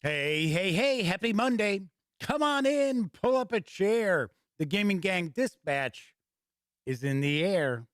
Hey, hey, hey, happy Monday. Come on in, pull up a chair. The Gaming Gang Dispatch is in the air.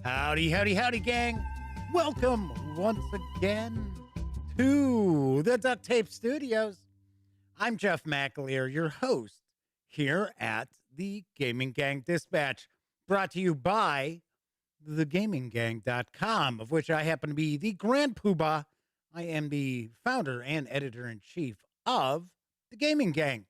Howdy, howdy, howdy, gang. Welcome once again to the Duct Tape Studios. I'm Jeff McAleer, your host here at the Gaming Gang Dispatch, brought to you by thegaminggang.com, of which I happen to be the grand poobah. I am the founder and editor-in-chief of the Gaming Gang.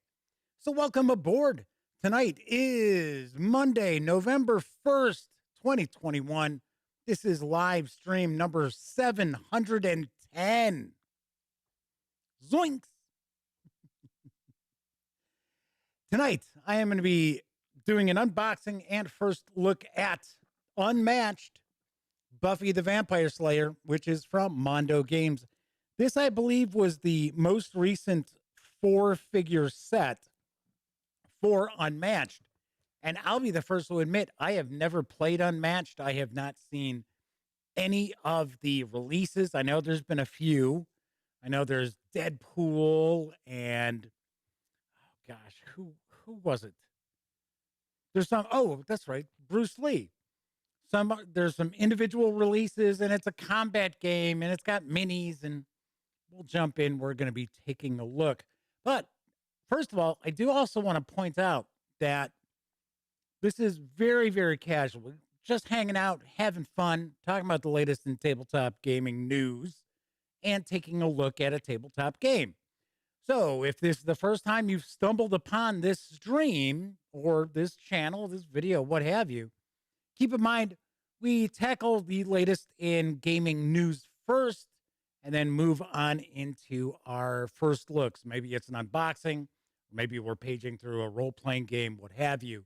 So welcome aboard. Tonight is Monday, November 1st, 2021. This is live stream number 710. Zoinks! Tonight, I am going to be doing an unboxing and first look at Unmatched, Buffy the Vampire Slayer, which is from Mondo Games. This, I believe, was the most recent four-figure set for Unmatched. And I'll be the first to admit, I have never played Unmatched. I have not seen any of the releases. I know there's been a few. I know there's Deadpool and, oh gosh, who was it? There's some, oh, that's right, Bruce Lee. There's some individual releases, and it's a combat game, and it's got minis, and we'll jump in. We're going to be taking a look. But first of all, I do also want to point out that this is very, very casual. Just hanging out, having fun, talking about the latest in tabletop gaming news, and taking a look at a tabletop game. So if this is the first time you've stumbled upon this stream or this channel, this video, what have you, keep in mind, we tackle the latest in gaming news first and then move on into our first looks. Maybe it's an unboxing, maybe we're paging through a role-playing game, what have you.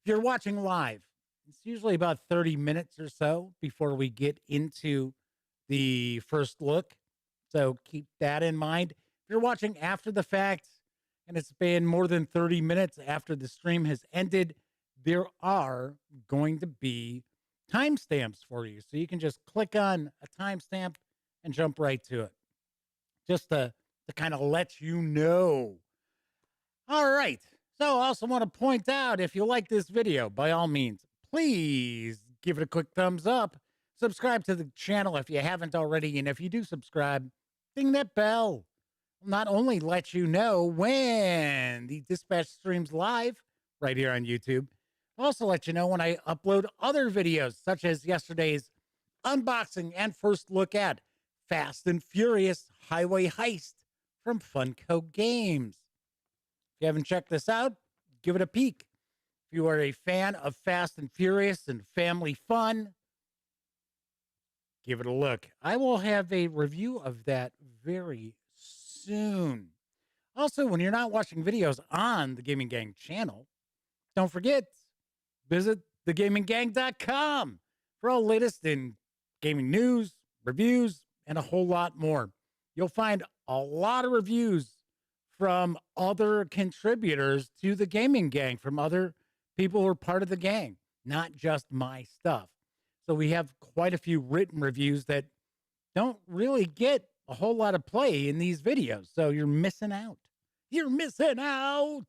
If you're watching live, it's usually about 30 minutes or so before we get into the first look. So keep that in mind. If you're watching after the fact and it's been more than 30 minutes after the stream has ended, there are going to be timestamps for you. So you can just click on a timestamp and jump right to it. Just to kind of let you know. All right. So I also want to point out, if you like this video, by all means, please give it a quick thumbs up. Subscribe to the channel if you haven't already. And if you do subscribe, ding that bell. Will not only let you know when the dispatch streams live right here on YouTube, also let you know when I upload other videos, such as yesterday's unboxing and first look at Fast and Furious Highway Heist from Funko Games. If you haven't checked this out, give it a peek. If you are a fan of Fast and Furious and family fun, give it a look. I will have a review of that very soon. Also, when you're not watching videos on the Gaming Gang channel, don't forget, visit thegaminggang.com for all latest in gaming news, reviews, and a whole lot more. You'll find a lot of reviews from other contributors to the Gaming Gang, from other people who are part of the gang, not just my stuff. So we have quite a few written reviews that don't really get a whole lot of play in these videos. So you're missing out. You're missing out.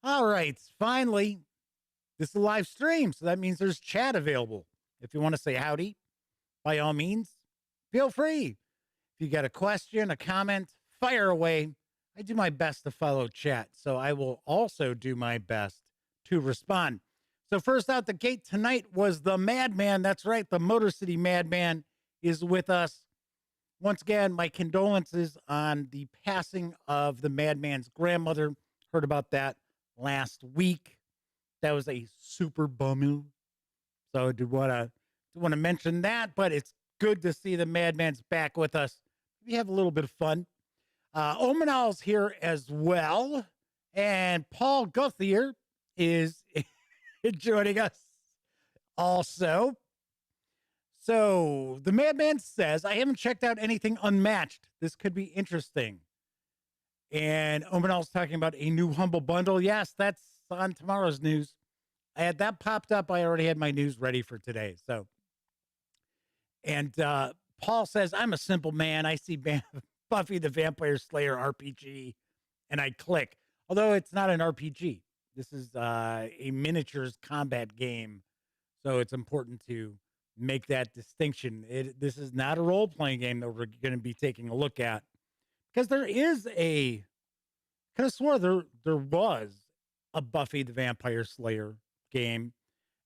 All right. Finally, this is a live stream. So that means there's chat available. If you want to say howdy, by all means, feel free. If you got a question, a comment, fire away. I do my best to follow chat, so I will also do my best to respond. So first out the gate tonight was the Madman. That's right, the Motor City Madman is with us. Once again, my condolences on the passing of the Madman's grandmother. Heard about that last week. That was a super bummer. So I did want to mention that, but it's good to see the Madman's back with us. We have a little bit of fun. Omanal's here as well, and Paul Guthier is joining us also. So the Madman says, I haven't checked out anything Unmatched. This could be interesting. And Omanal's talking about a new Humble Bundle. Yes, that's on tomorrow's news. I had that popped up. I already had my news ready for today. So, and Paul says, I'm a simple man. I see Buffy the Vampire Slayer RPG and I click. Although it's not an RPG. This is a miniatures combat game. So it's important to make that distinction. This is not a role-playing game that we're going to be taking a look at. Because there is I could have swore there was a Buffy the Vampire Slayer game.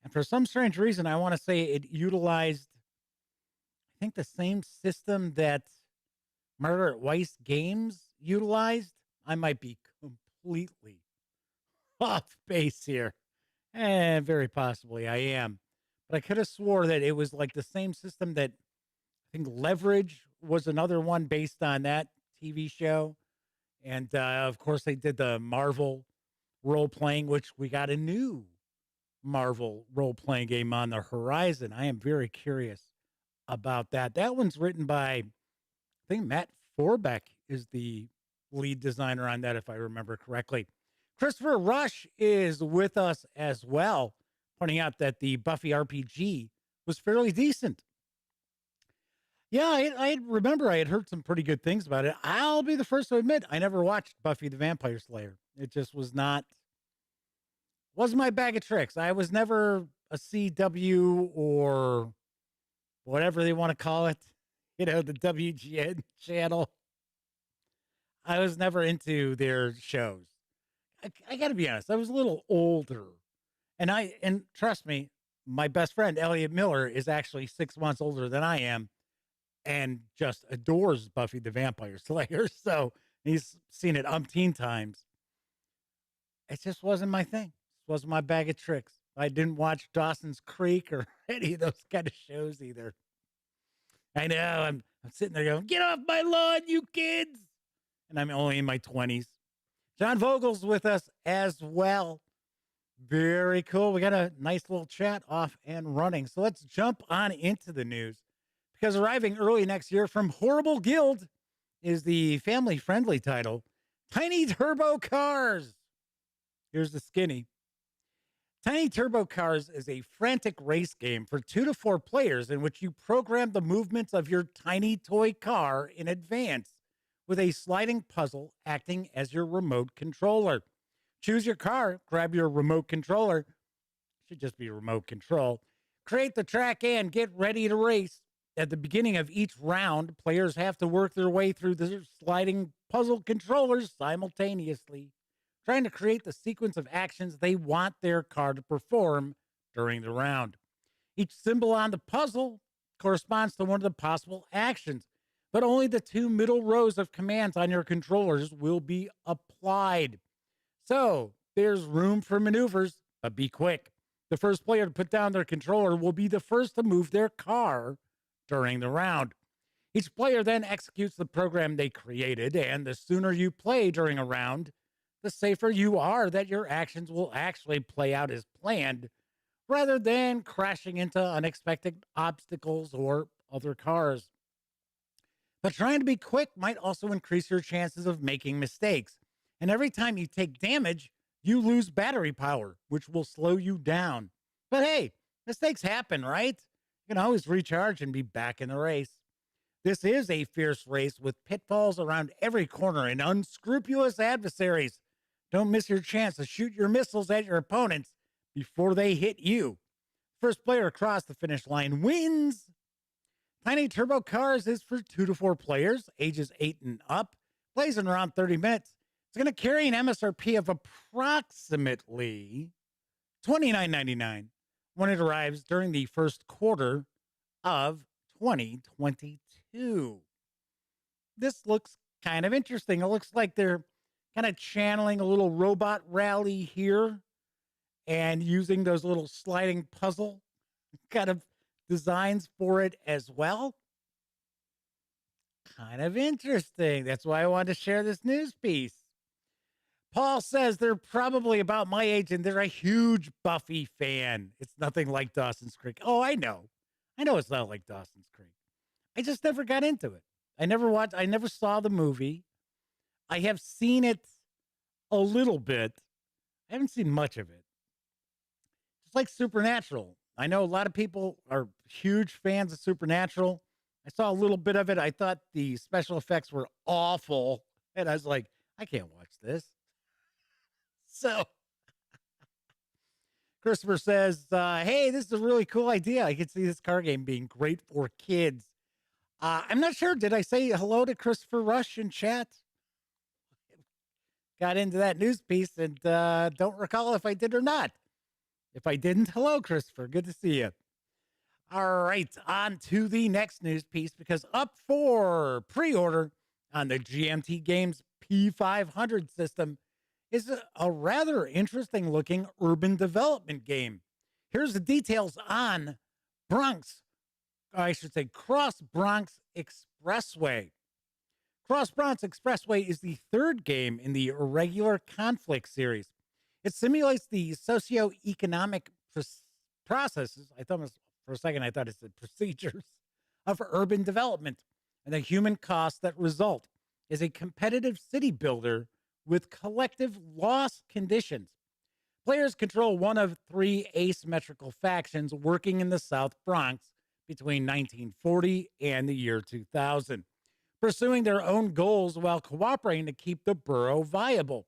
And for some strange reason, I want to say it utilized, I think, the same system that Margaret Weiss Games utilized. I might be completely off base here. And very possibly I am. But I could have swore that it was like the same system that I think Leverage was another one based on that TV show. And of course, they did the Marvel role playing, which we got a new Marvel role playing game on the horizon. I am very curious about that. That one's written by, I think, Matt Forbeck is the lead designer on that, if I remember correctly. Christopher Rush is with us as well, pointing out that the Buffy RPG was fairly decent. Yeah, I remember I had heard some pretty good things about it. I'll be the first to admit I never watched Buffy the Vampire Slayer. It just wasn't my bag of tricks. I was never a CW or whatever they want to call it, the WGN channel. I was never into their shows. I got to be honest, I was a little older. And trust me, my best friend, Elliot Miller, is actually 6 months older than I am and just adores Buffy the Vampire Slayer. So he's seen it umpteen times. It just wasn't my thing. It wasn't my bag of tricks. I didn't watch Dawson's Creek or any of those kind of shows either. I know, I'm sitting there going, get off my lawn, you kids. And I'm only in my 20s. John Vogel's with us as well. Very cool. We got a nice little chat off and running. So let's jump on into the news. Because arriving early next year from Horrible Guild is the family-friendly title, Tiny Turbo Cars. Here's the skinny. Tiny Turbo Cars is a frantic race game for 2 to 4 players in which you program the movements of your tiny toy car in advance with a sliding puzzle acting as your remote controller. Choose your car, grab your remote controller. Should just be remote control. Create the track and get ready to race. At the beginning of each round, players have to work their way through the sliding puzzle controllers simultaneously, trying to create the sequence of actions they want their car to perform during the round. Each symbol on the puzzle corresponds to one of the possible actions, but only the 2 middle rows of commands on your controllers will be applied. So there's room for maneuvers, but be quick. The first player to put down their controller will be the first to move their car during the round. Each player then executes the program they created, and the sooner you play during a round, the safer you are that your actions will actually play out as planned, rather than crashing into unexpected obstacles or other cars. But trying to be quick might also increase your chances of making mistakes. And every time you take damage, you lose battery power, which will slow you down. But hey, mistakes happen, right? You can always recharge and be back in the race. This is a fierce race with pitfalls around every corner and unscrupulous adversaries. Don't miss your chance to shoot your missiles at your opponents before they hit you. First player across the finish line wins. Tiny Turbo Cars is for 2 to 4 players, ages 8 and up. Plays in around 30 minutes. It's going to carry an MSRP of approximately $29.99 when it arrives during the first quarter of 2022. This looks kind of interesting. It looks like they're kind of channeling a little robot rally here and using those little sliding puzzle kind of designs for it as well. Kind of interesting. That's why I wanted to share this news piece. Paul says they're probably about my age and they're a huge Buffy fan. It's nothing like Dawson's Creek. Oh, I know. I know it's not like Dawson's Creek. I just never got into it. I never saw the movie. I have seen it a little bit. I haven't seen much of it. Just like Supernatural. I know a lot of people are huge fans of Supernatural. I saw a little bit of it. I thought the special effects were awful. And I was like, I can't watch this. So Christopher says, hey, this is a really cool idea. I could see this card game being great for kids. I'm not sure. Did I say hello to Christopher Rush in chat? Got into that news piece and don't recall if I did or not. If I didn't, hello, Christopher. Good to see you. All right, on to the next news piece, because up for pre-order on the GMT Games P500 system is a rather interesting looking urban development game. Here's the details on Cross Bronx Expressway. Cross Bronx Expressway is the third game in the Irregular Conflict series. It simulates the socioeconomic processes. For a second, I thought it said procedures of urban development and the human costs that result. Is a competitive city builder with collective loss conditions. Players control one of three asymmetrical factions working in the South Bronx between 1940 and the year 2000, pursuing their own goals while cooperating to keep the borough viable.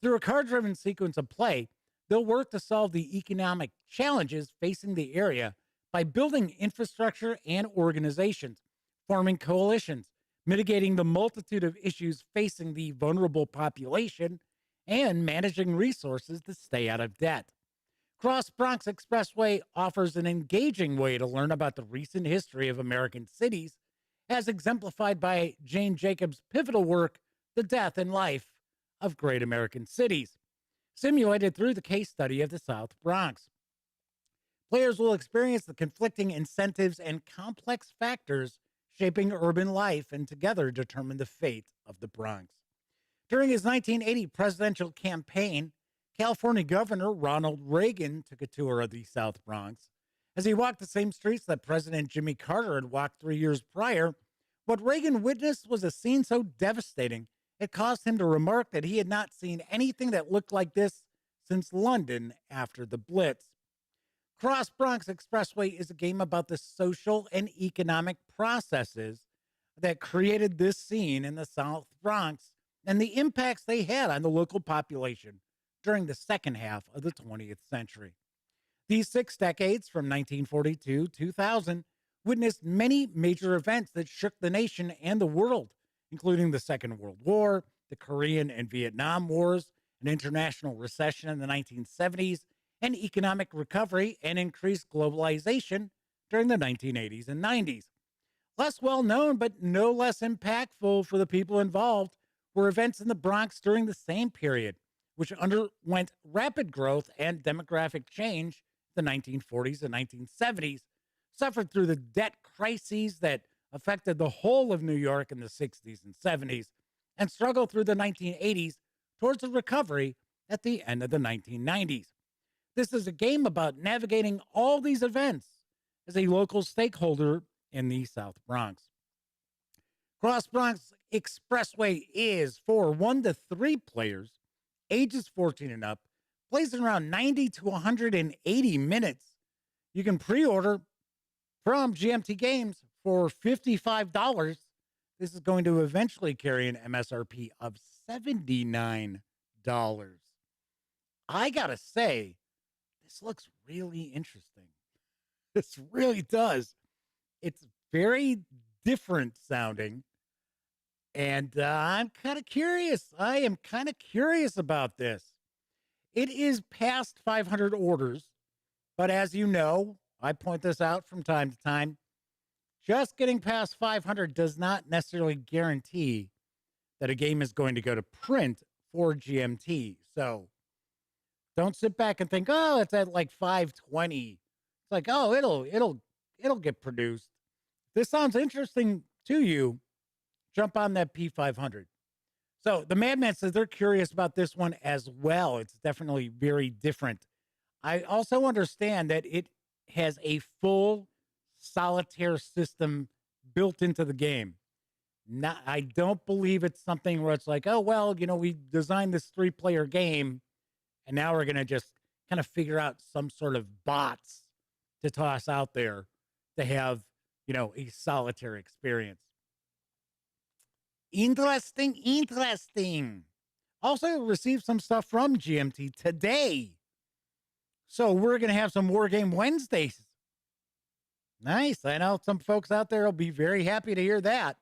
Through a card-driven sequence of play, they'll work to solve the economic challenges facing the area by building infrastructure and organizations, forming coalitions, mitigating the multitude of issues facing the vulnerable population, and managing resources to stay out of debt. Cross Bronx Expressway offers an engaging way to learn about the recent history of American cities, as exemplified by Jane Jacobs' pivotal work, The Death and Life of Great American Cities, simulated through the case study of the South Bronx. Players will experience the conflicting incentives and complex factors shaping urban life and together determine the fate of the Bronx. During his 1980 presidential campaign, California Governor Ronald Reagan took a tour of the South Bronx. As he walked the same streets that President Jimmy Carter had walked 3 years prior, what Reagan witnessed was a scene so devastating it caused him to remark that he had not seen anything that looked like this since London after the Blitz. Cross Bronx Expressway is a game about the social and economic processes that created this scene in the South Bronx and the impacts they had on the local population during the second half of the 20th century. These 6 decades, from 1942 to 2000, witnessed many major events that shook the nation and the world, including the Second World War, the Korean and Vietnam Wars, an international recession in the 1970s, and economic recovery and increased globalization during the 1980s and 90s. Less well known, but no less impactful for the people involved, were events in the Bronx during the same period, which underwent rapid growth and demographic change in the 1940s and 1970s, suffered through the debt crises that affected the whole of New York in the 60s and 70s, and struggled through the 1980s towards a recovery at the end of the 1990s. This is a game about navigating all these events as a local stakeholder in the South Bronx. Cross Bronx Expressway is for 1 to 3 players, ages 14 and up, plays in around 90 to 180 minutes. You can pre-order from GMT Games for $55. This is going to eventually carry an MSRP of $79. I gotta say, this looks really interesting. This really does. It's very different sounding. And I'm kind of curious. I am kind of curious about this. It is past 500 orders. But as you know, I point this out from time to time. Just getting past 500 does not necessarily guarantee that a game is going to go to print for GMT. So don't sit back and think, oh, it's at like 520. It's like, oh, it'll get produced. This sounds interesting to you. Jump on that P500. So the Madman says they're curious about this one as well. It's definitely very different. I also understand that it has a full solitaire system built into the game. Not, I don't believe it's something where it's like, oh, well, we designed this 3-player game and now we're going to just kind of figure out some sort of bots to toss out there to have, a solitaire experience. Interesting, interesting. Also received some stuff from GMT today. So we're going to have some War Game Wednesdays. Nice. I know some folks out there will be very happy to hear that.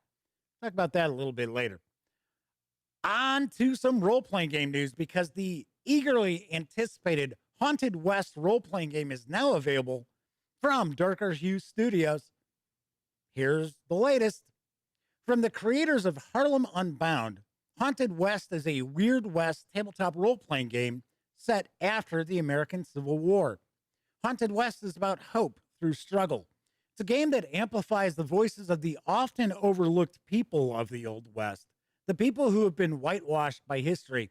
Talk about that a little bit later. On to some role-playing game news, because the eagerly anticipated Haunted West role-playing game is now available from Darker Hue Studios. Here's the latest. From the creators of Harlem Unbound, Haunted West is a Weird West tabletop role-playing game set after the American Civil War. Haunted West is about hope through struggle. It's a game that amplifies the voices of the often overlooked people of the Old West, the people who have been whitewashed by history.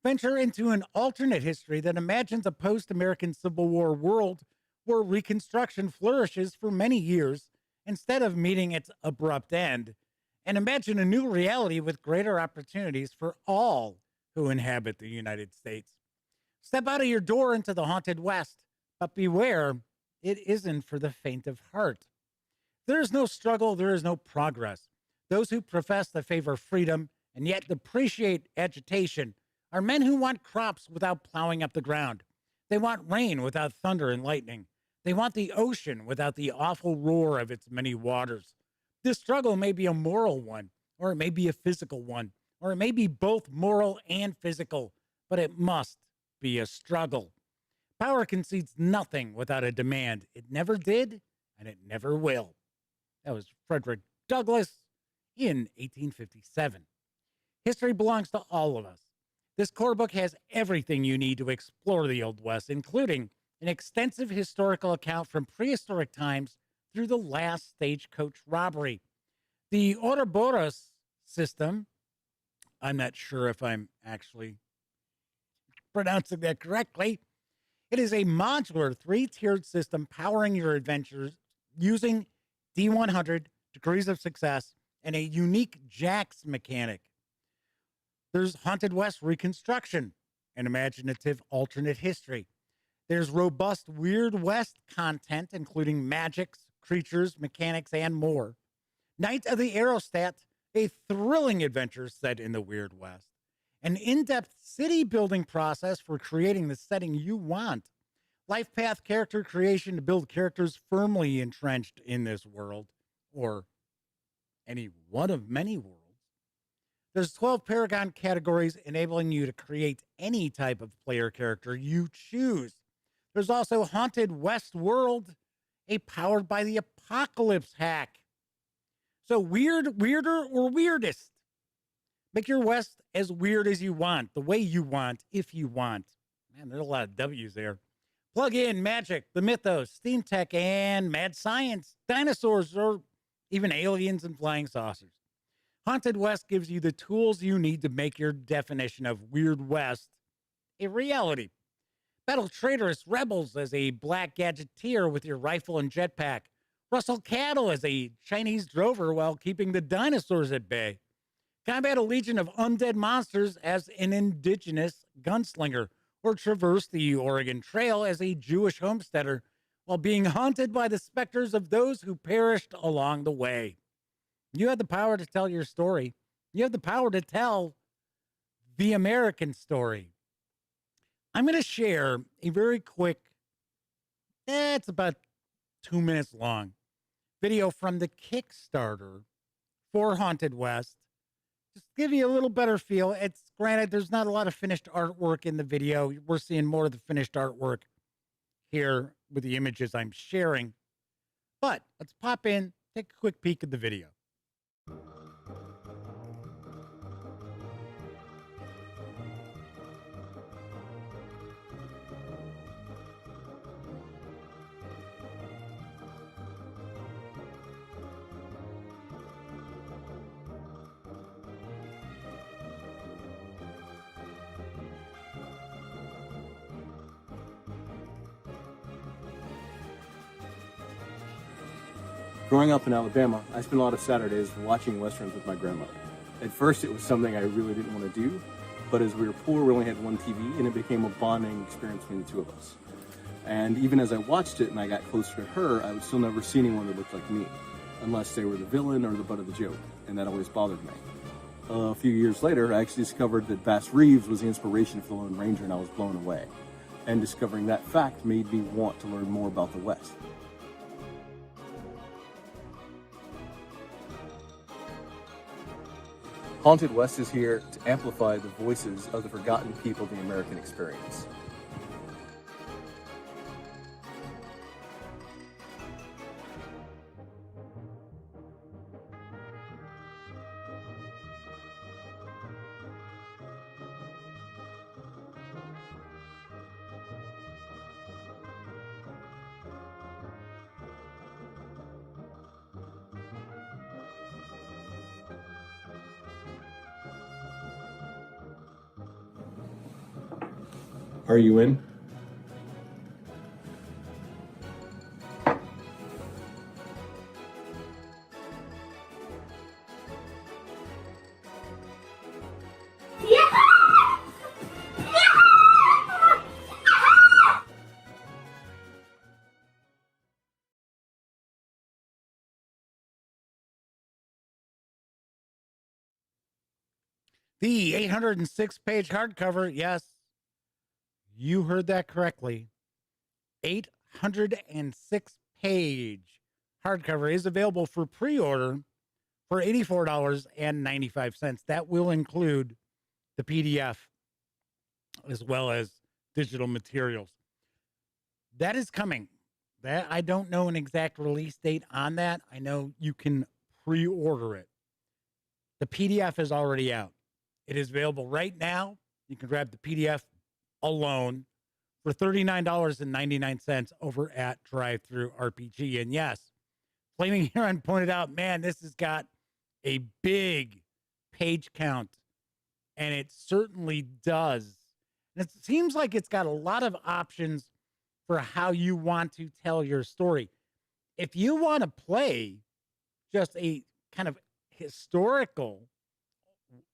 Venture into an alternate history that imagines a post-American Civil War world where Reconstruction flourishes for many years instead of meeting its abrupt end, and imagine a new reality with greater opportunities for all who inhabit the United States. Step out of your door into the Haunted West, but beware, it isn't for the faint of heart. There is no struggle, there is no progress. Those who profess to favor freedom and yet depreciate agitation are men who want crops without plowing up the ground. They want rain without thunder and lightning. They want the ocean without the awful roar of its many waters. This struggle may be a moral one, or it may be a physical one, or it may be both moral and physical, but it must be a struggle. Power concedes nothing without a demand. It never did, and it never will. That was Frederick Douglass in 1857. History belongs to all of us. This core book has everything you need to explore the Old West, including an extensive historical account from prehistoric times through the last stagecoach robbery. The Ouroboros system, I'm not sure if I'm actually pronouncing that correctly. It is a modular 3-tiered system powering your adventures using D100, degrees of success, and a unique Jax mechanic. There's Haunted West Reconstruction, an imaginative alternate history. There's robust Weird West content, including magics, creatures, mechanics, and more. Night of the Aerostat, a thrilling adventure set in the Weird West. An in-depth city building process for creating the setting you want. Life path character creation to build characters firmly entrenched in this world, or any one of many worlds. There's 12 Paragon categories enabling you to create any type of player character you choose. There's also Haunted West World, a powered by the apocalypse hack. So weird, weirder, or weirdest. Make your West as weird as you want, the way you want, if you want. Man, there's a lot of W's there. Plug in magic, the mythos, steam tech, and mad science, dinosaurs, or even aliens and flying saucers. Haunted West gives you the tools you need to make your definition of Weird West a reality. Battle traitorous rebels as a black gadgeteer with your rifle and jetpack. Rustle cattle as a Chinese drover while keeping the dinosaurs at bay. Combat a legion of undead monsters as an indigenous gunslinger, or traverse the Oregon Trail as a Jewish homesteader while being haunted by the specters of those who perished along the way. You have the power to tell your story. You have the power to tell the American story. I'm going to share a very quick, it's about 2 minutes long, video from the Kickstarter for Haunted West. Just give you a little better feel. It's granted, there's not a lot of finished artwork in the video. We're seeing more of the finished artwork here with the images I'm sharing. But let's pop in, take a quick peek at the video. Growing up in Alabama, I spent a lot of Saturdays watching Westerns with my grandmother. At first, it was something I really didn't want to do, but as we were poor, we only had one TV, and it became a bonding experience between the two of us. And even as I watched it and I got closer to her, I would still never see anyone that looked like me, unless they were the villain or the butt of the joke, and that always bothered me. A few years later, I actually discovered that Bass Reeves was the inspiration for the Lone Ranger, and I was blown away. And discovering that fact made me want to learn more about the West. Haunted West is here to amplify the voices of the forgotten people of the American experience. Are you in? The 806-page hardcover, yes, you heard that correctly. 806-page hardcover is available for pre-order for $84.95. That will include the PDF as well as digital materials. That is coming. That I don't know an exact release date on that. I know you can pre-order it. The PDF is already out. It is available right now. You can grab the PDF alone for $39.99 over at Drive-Thru RPG. And yes, Flaming Heron pointed out, man, this has got a big page count, and it certainly does. And it seems like it's got a lot of options for how you want to tell your story. If you want to play just a kind of historical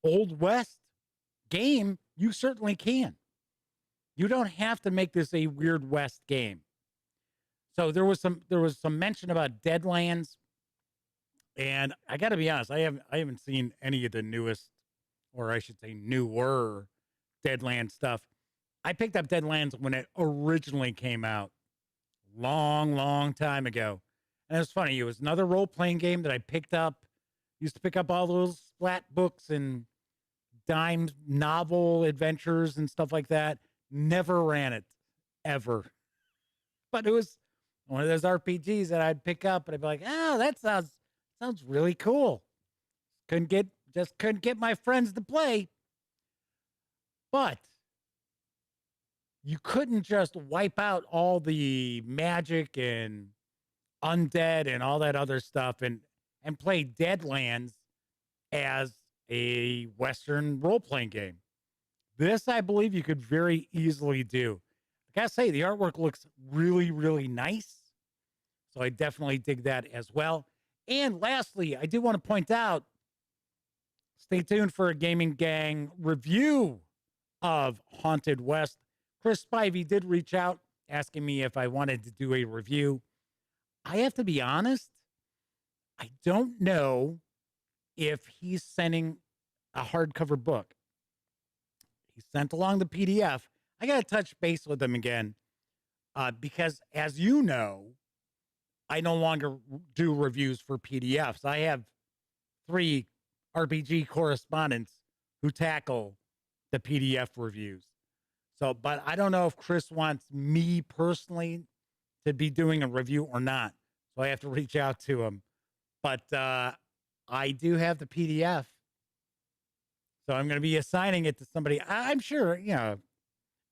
Old West game, you certainly can. You don't have to make this a Weird West game. So there was some mention about Deadlands, and I got to be honest, I haven't seen any of the newest, or I should say newer, Deadlands stuff. I picked up Deadlands when it originally came out, long time ago, and it was funny. It was another role playing game that I picked up. Used to pick up all those splat books and dime novel adventures and stuff like that. Never ran it, ever. But it was one of those RPGs that I'd pick up and I'd be like, oh, that sounds really cool. Couldn't get my friends to play. But you couldn't just wipe out all the magic and undead and all that other stuff and play Deadlands as a Western role-playing game. This, I believe, you could very easily do. I gotta say, the artwork looks really nice. So I definitely dig that as well. And lastly, I do want to point out, stay tuned for a Gaming Gang review of Haunted West. Chris Spivey did reach out asking me if I wanted to do a review. I have to be honest, I don't know if he's sending a hardcover book. He sent along the PDF. I got to touch base with him again because, as you know, I no longer do reviews for PDFs. I have 3 RPG correspondents who tackle the PDF reviews. So, but I don't know if Chris wants me personally to be doing a review or not. So I have to reach out to him. But I do have the PDF. So I'm going to be assigning it to somebody. I'm sure, I'm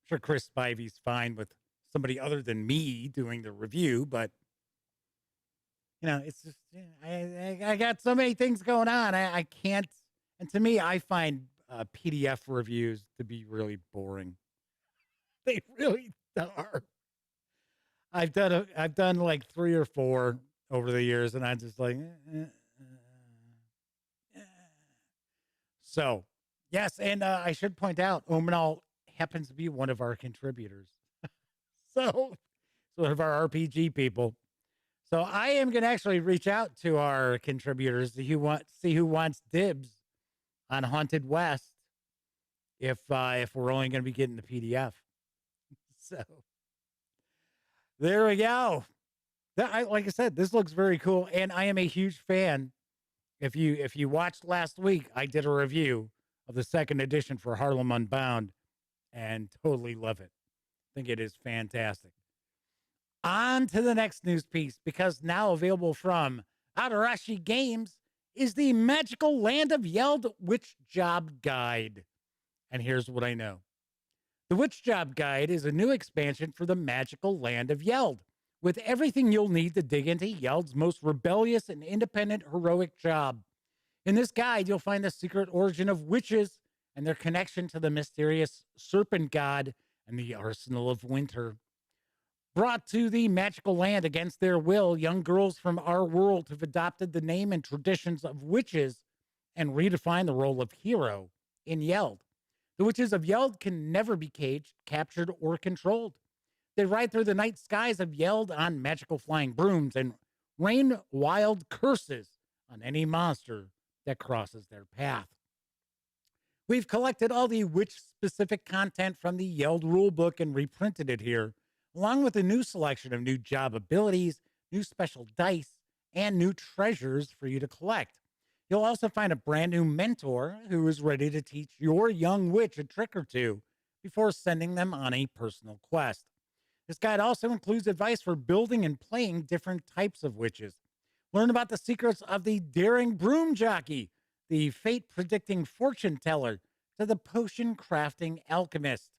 sure Chris Spivey's fine with somebody other than me doing the review, but it's just, I got so many things going on. I can't. And to me, I find PDF reviews to be really boring. They really are. I've done like 3 or 4 over the years, and I just like. So, yes, and I should point out, Omenal happens to be one of our contributors. So, it's one of our RPG people. So, I am going to actually reach out to our contributors to see who wants dibs on Haunted West if we're only going to be getting the PDF. So, there we go. Like I said, this looks very cool, and I am a huge fan. If you watched last week, I did a review of the second edition for Harlem Unbound, and totally love it. I think it is fantastic. On to the next news piece, because now available from Atarashi Games is the Magical Land of Yeld Witch Job Guide. And here's what I know. The Witch Job Guide is a new expansion for the Magical Land of Yeld, with everything you'll need to dig into Yeld's most rebellious and independent heroic job. In this guide, you'll find the secret origin of witches and their connection to the mysterious serpent god and the arsenal of winter. Brought to the magical land against their will, young girls from our world have adopted the name and traditions of witches and redefined the role of hero in Yeld. The witches of Yeld can never be caged, captured, or controlled. They ride through the night skies of Yeld on magical flying brooms and rain wild curses on any monster that crosses their path. We've collected all the witch-specific content from the Yeld rulebook and reprinted it here, along with a new selection of new job abilities, new special dice, and new treasures for you to collect. You'll also find a brand new mentor who is ready to teach your young witch a trick or two before sending them on a personal quest. This guide also includes advice for building and playing different types of witches. Learn about the secrets of the daring broom jockey, the fate-predicting fortune teller, to the potion crafting alchemist.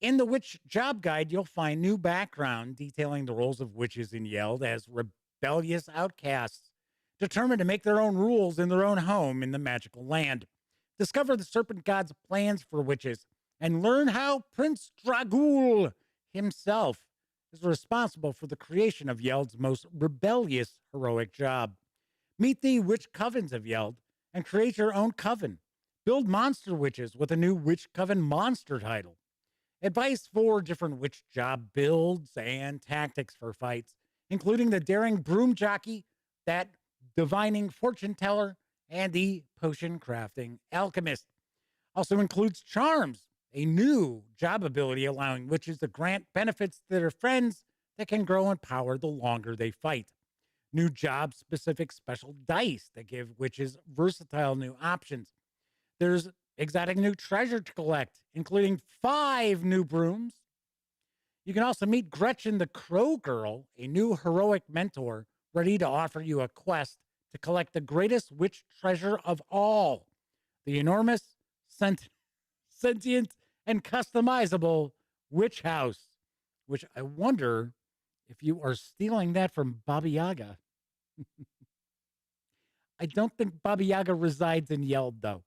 In the Witch Job Guide, you'll find new background detailing the roles of witches in Yeld as rebellious outcasts, determined to make their own rules in their own home in the magical land. Discover the serpent god's plans for witches and learn how Prince Dragul himself is responsible for the creation of Yeld's most rebellious heroic job. Meet the witch covens of Yeld and create your own coven. Build monster witches with a new Witch Coven monster title. Advice for different witch job builds and tactics for fights, including the daring broom jockey, that divining fortune teller, and the potion crafting alchemist. Also includes charms, a new job ability allowing witches to grant benefits to their friends that can grow in power the longer they fight. New job-specific special dice that give witches versatile new options. There's exotic new treasure to collect, including 5 new brooms. You can also meet Gretchen the Crow Girl, a new heroic mentor ready to offer you a quest to collect the greatest witch treasure of all, the enormous, sentient, and customizable witch house, which I wonder if you are stealing that from Baba Yaga. I don't think Baba Yaga resides in Yeld, though.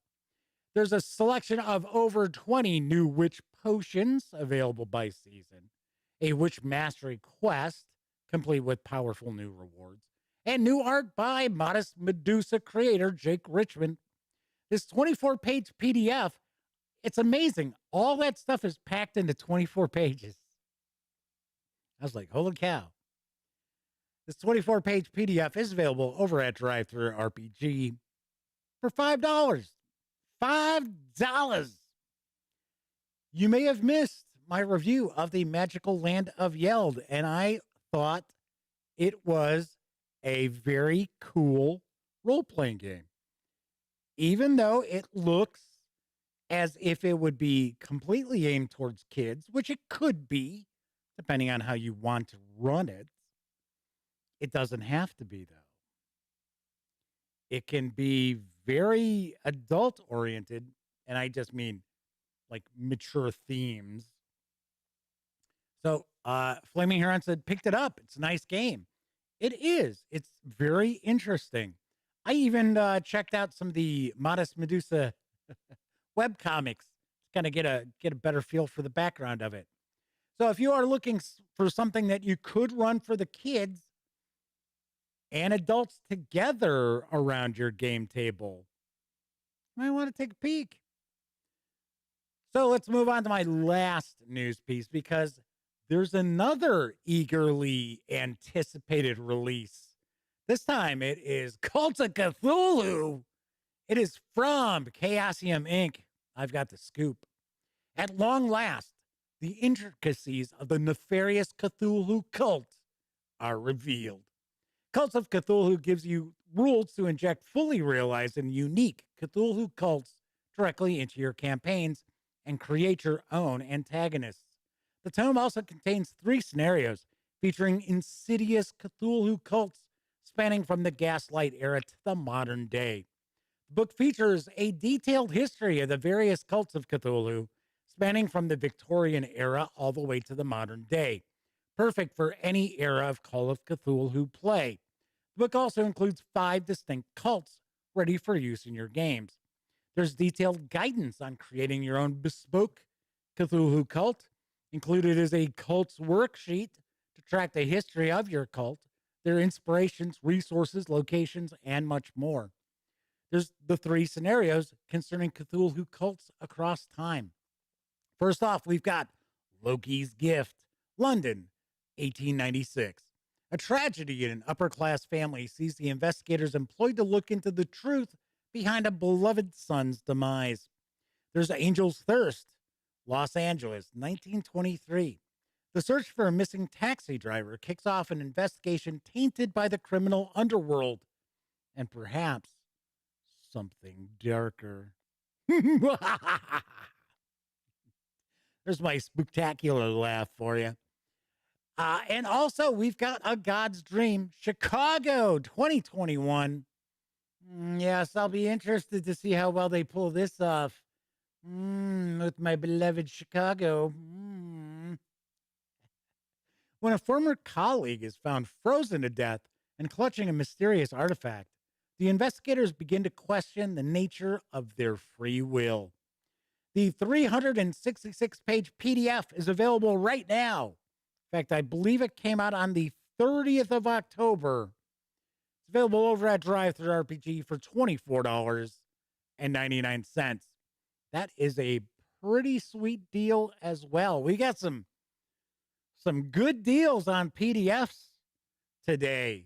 There's a selection of over 20 new witch potions available by season, a witch mastery quest, complete with powerful new rewards, and new art by Modest Medusa creator Jake Richmond. This 24-page PDF, it's amazing. All that stuff is packed into 24 pages. I was like, holy cow. This 24-page PDF is available over at Drive-Thru RPG for $5. $5. You may have missed my review of the Magical Land of Yeld, and I thought it was a very cool role-playing game. Even though it looks as if it would be completely aimed towards kids, which it could be, depending on how you want to run it, it doesn't have to be, though. It can be very adult oriented, and I just mean like mature themes. So Flaming Heron said, picked it up. It's a nice game. It is. It's very interesting. I even checked out some of the Modest Medusa web comics to kind of get a better feel for the background of it. So if you are looking for something that you could run for the kids, and adults together around your game table. You might want to take a peek. So let's move on to my last news piece because there's another eagerly anticipated release. This time it is Cult of Cthulhu. It is from Chaosium Inc. I've got the scoop. At long last, the intricacies of the nefarious Cthulhu cult are revealed. Cult of Cthulhu gives you rules to inject fully realized and unique Cthulhu cults directly into your campaigns and create your own antagonists. The tome also contains 3 scenarios featuring insidious Cthulhu cults spanning from the Gaslight era to the modern day. The book features a detailed history of the various cults of Cthulhu, spanning from the Victorian era all the way to the modern day. Perfect for any era of Call of Cthulhu play. The book also includes 5 distinct cults ready for use in your games. There's detailed guidance on creating your own bespoke Cthulhu cult. Included is a cult's worksheet to track the history of your cult, their inspirations, resources, locations, and much more. There's the 3 scenarios concerning Cthulhu cults across time. First off, we've got Loki's Gift, London, 1896. A tragedy in an upper-class family sees the investigators employed to look into the truth behind a beloved son's demise. There's Angel's Thirst, Los Angeles, 1923. The search for a missing taxi driver kicks off an investigation tainted by the criminal underworld and perhaps something darker. There's my spectacular laugh for you. And also, we've got A God's Dream, Chicago 2021. Yes, I'll be interested to see how well they pull this off. With my beloved Chicago. When a former colleague is found frozen to death and clutching a mysterious artifact, the investigators begin to question the nature of their free will. The 366-page PDF is available right now. In fact, I believe it came out on the 30th of October. It's available over at DriveThruRPG for $24.99. That is a pretty sweet deal as well. We got some good deals on PDFs today.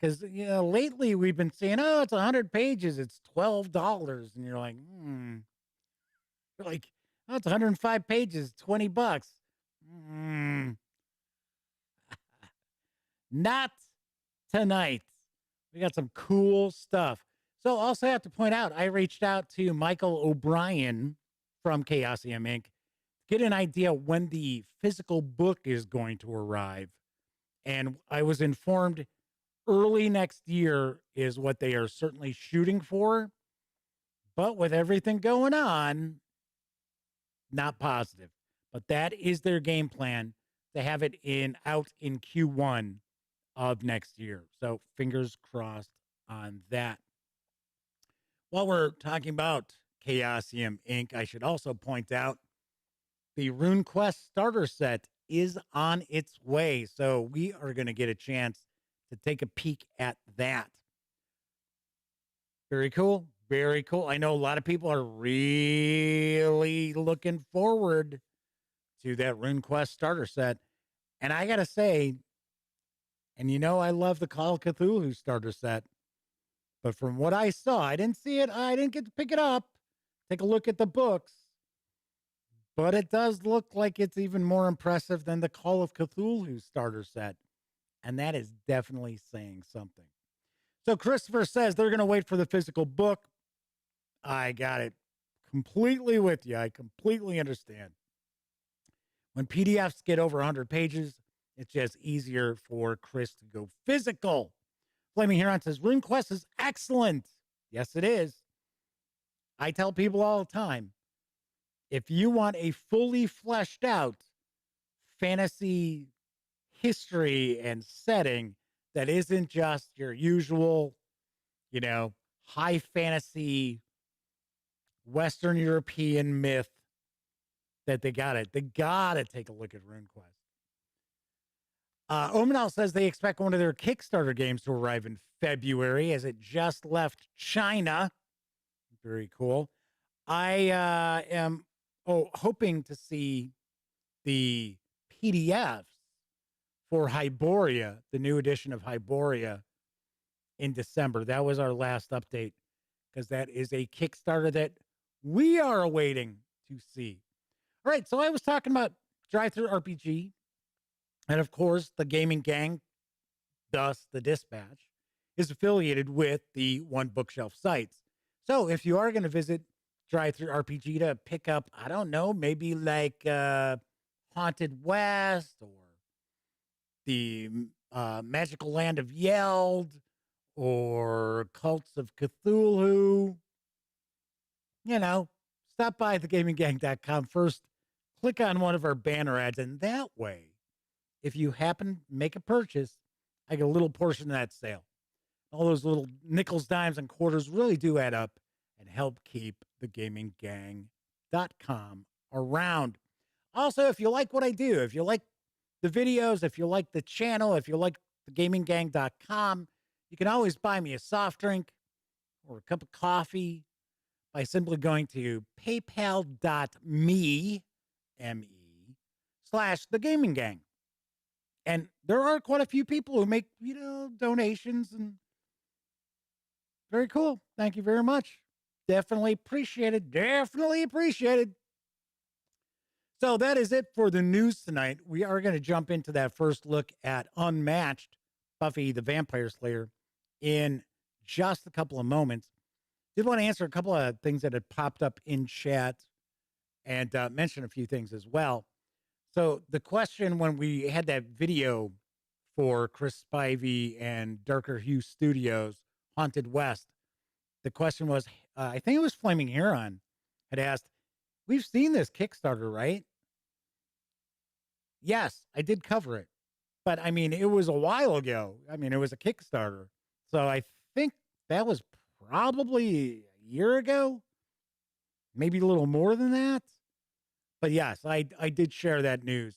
Because, lately we've been saying, oh, it's 100 pages, it's $12. And you're like, You're like, oh, it's 105 pages, $20. Not tonight. We got some cool stuff. So also have to point out, I reached out to Michael O'Brien from Chaosium Inc. to get an idea when the physical book is going to arrive. And I was informed early next year is what they are certainly shooting for. But with everything going on, not positive. But that is their game plan to have it out in Q1 of next year. So fingers crossed on that. While we're talking about Chaosium Inc., I should also point out the RuneQuest starter set is on its way. So we are going to get a chance to take a peek at that. Very cool. Very cool. I know a lot of people are really looking forward to that RuneQuest starter set. And I got to say, and I love the Call of Cthulhu starter set. But from what I saw, I didn't see it. I didn't get to pick it up. Take a look at the books. But it does look like it's even more impressive than the Call of Cthulhu starter set. And that is definitely saying something. So Christopher says they're going to wait for the physical book. I got it completely with you. I completely understand. When PDFs get over 100 pages, it's just easier for Chris to go physical. Flaming Heron says, RuneQuest is excellent. Yes, it is. I tell people all the time, if you want a fully fleshed out fantasy history and setting that isn't just your usual, high fantasy Western European myth, that they got to take a look at RuneQuest. Omenal says they expect one of their Kickstarter games to arrive in February as it just left China. Very cool. I am hoping to see the PDFs for Hyboria, the new edition of Hyboria, in December. That was our last update because that is a Kickstarter that we are awaiting to see. All right, so I was talking about Drive-Thru RPG, and of course, the gaming gang, thus the Dispatch, is affiliated with the One Bookshelf sites. So if you are going to visit Drive-Thru RPG to pick up, I don't know, maybe like Haunted West or the Magical Land of Yeld or Cults of Cthulhu, stop by thegaminggang.com first, click on one of our banner ads, and that way, if you happen to make a purchase, I get a little portion of that sale. All those little nickels, dimes, and quarters really do add up and help keep thegaminggang.com around. Also, if you like what I do, if you like the videos, if you like the channel, if you like thegaminggang.com, you can always buy me a soft drink or a cup of coffee by simply going to paypal.me, /thegaminggang. And there are quite a few people who make, donations, and very cool. Thank you very much. Definitely appreciated. Definitely appreciated. So that is it for the news tonight. We are going to jump into that first look at Unmatched, Buffy the Vampire Slayer, in just a couple of moments. Did want to answer a couple of things that had popped up in chat and mention a few things as well. So the question when we had that video for Chris Spivey and Darker Hue Studios, Haunted West, the question was, I think it was Flaming Heron, had asked, we've seen this Kickstarter, right? Yes, I did cover it. But, I mean, it was a while ago. I mean, it was a Kickstarter. So I think that was probably a year ago, maybe a little more than that. But yes, I did share that news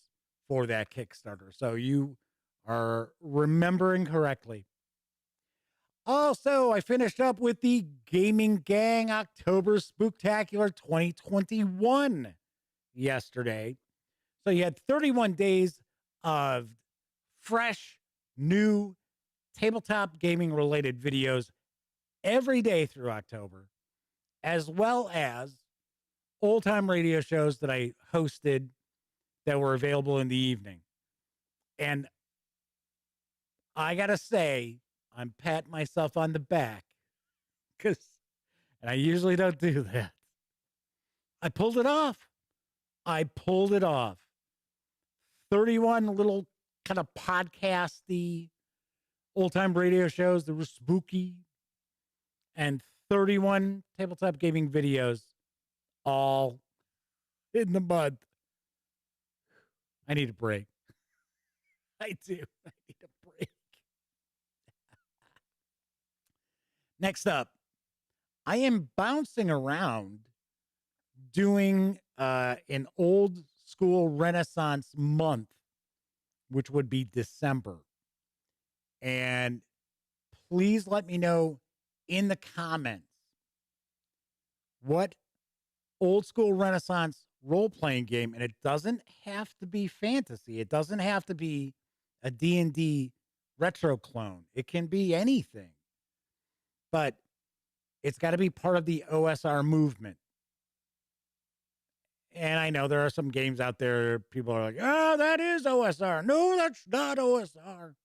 for that Kickstarter. So you are remembering correctly. Also, I finished up with the Gaming Gang October Spooktacular 2021 yesterday. So you had 31 days of fresh, new tabletop gaming related videos every day through October, as well as old time radio shows that I hosted that were available in the evening. And I got to say, I'm patting myself on the back and I usually don't do that. I pulled it off. 31 little kind of podcasty old time radio shows that were spooky, and 31 tabletop gaming videos all in the month. I need a break. I do. I need a break. Next up, I am bouncing around doing an old school Renaissance month, which would be December. And please let me know in the comments what old school Renaissance role-playing game, and it doesn't have to be fantasy. It doesn't have to be a D&D retro clone. It can be anything. But it's got to be part of the OSR movement. And I know there are some games out there, people are like, oh, that is OSR. No, that's not OSR.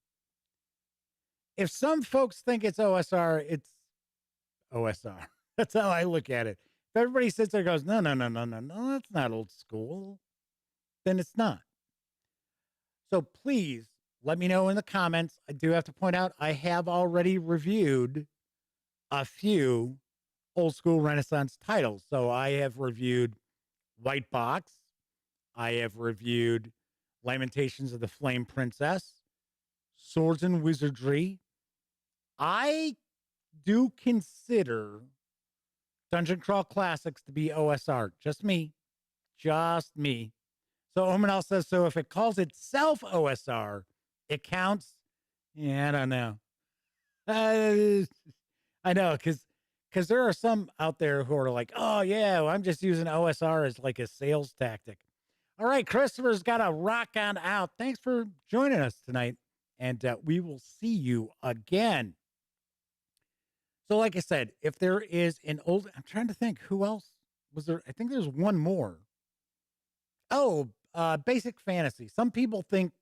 If some folks think it's OSR, it's OSR. That's how I look at it. If everybody sits there and goes, no, that's not old school, then it's not. So please let me know in the comments. I do have to point out, I have already reviewed a few old school Renaissance titles. So I have reviewed White Box. I have reviewed Lamentations of the Flame Princess, Swords and Wizardry. I do consider Dungeon Crawl Classics to be OSR. Just me. Just me. So Omenal says, so if it calls itself OSR, It counts. Yeah, I don't know. Uh, I know because there are some out there who are like, oh yeah, well, I'm just using OSR as like a sales tactic. All right, Christopher's got to rock on out. Thanks for joining us tonight, and we will see you again. So, like I said, if there is an old, I'm trying to think who else was there. I think there's one more. Oh, Basic Fantasy. Some people think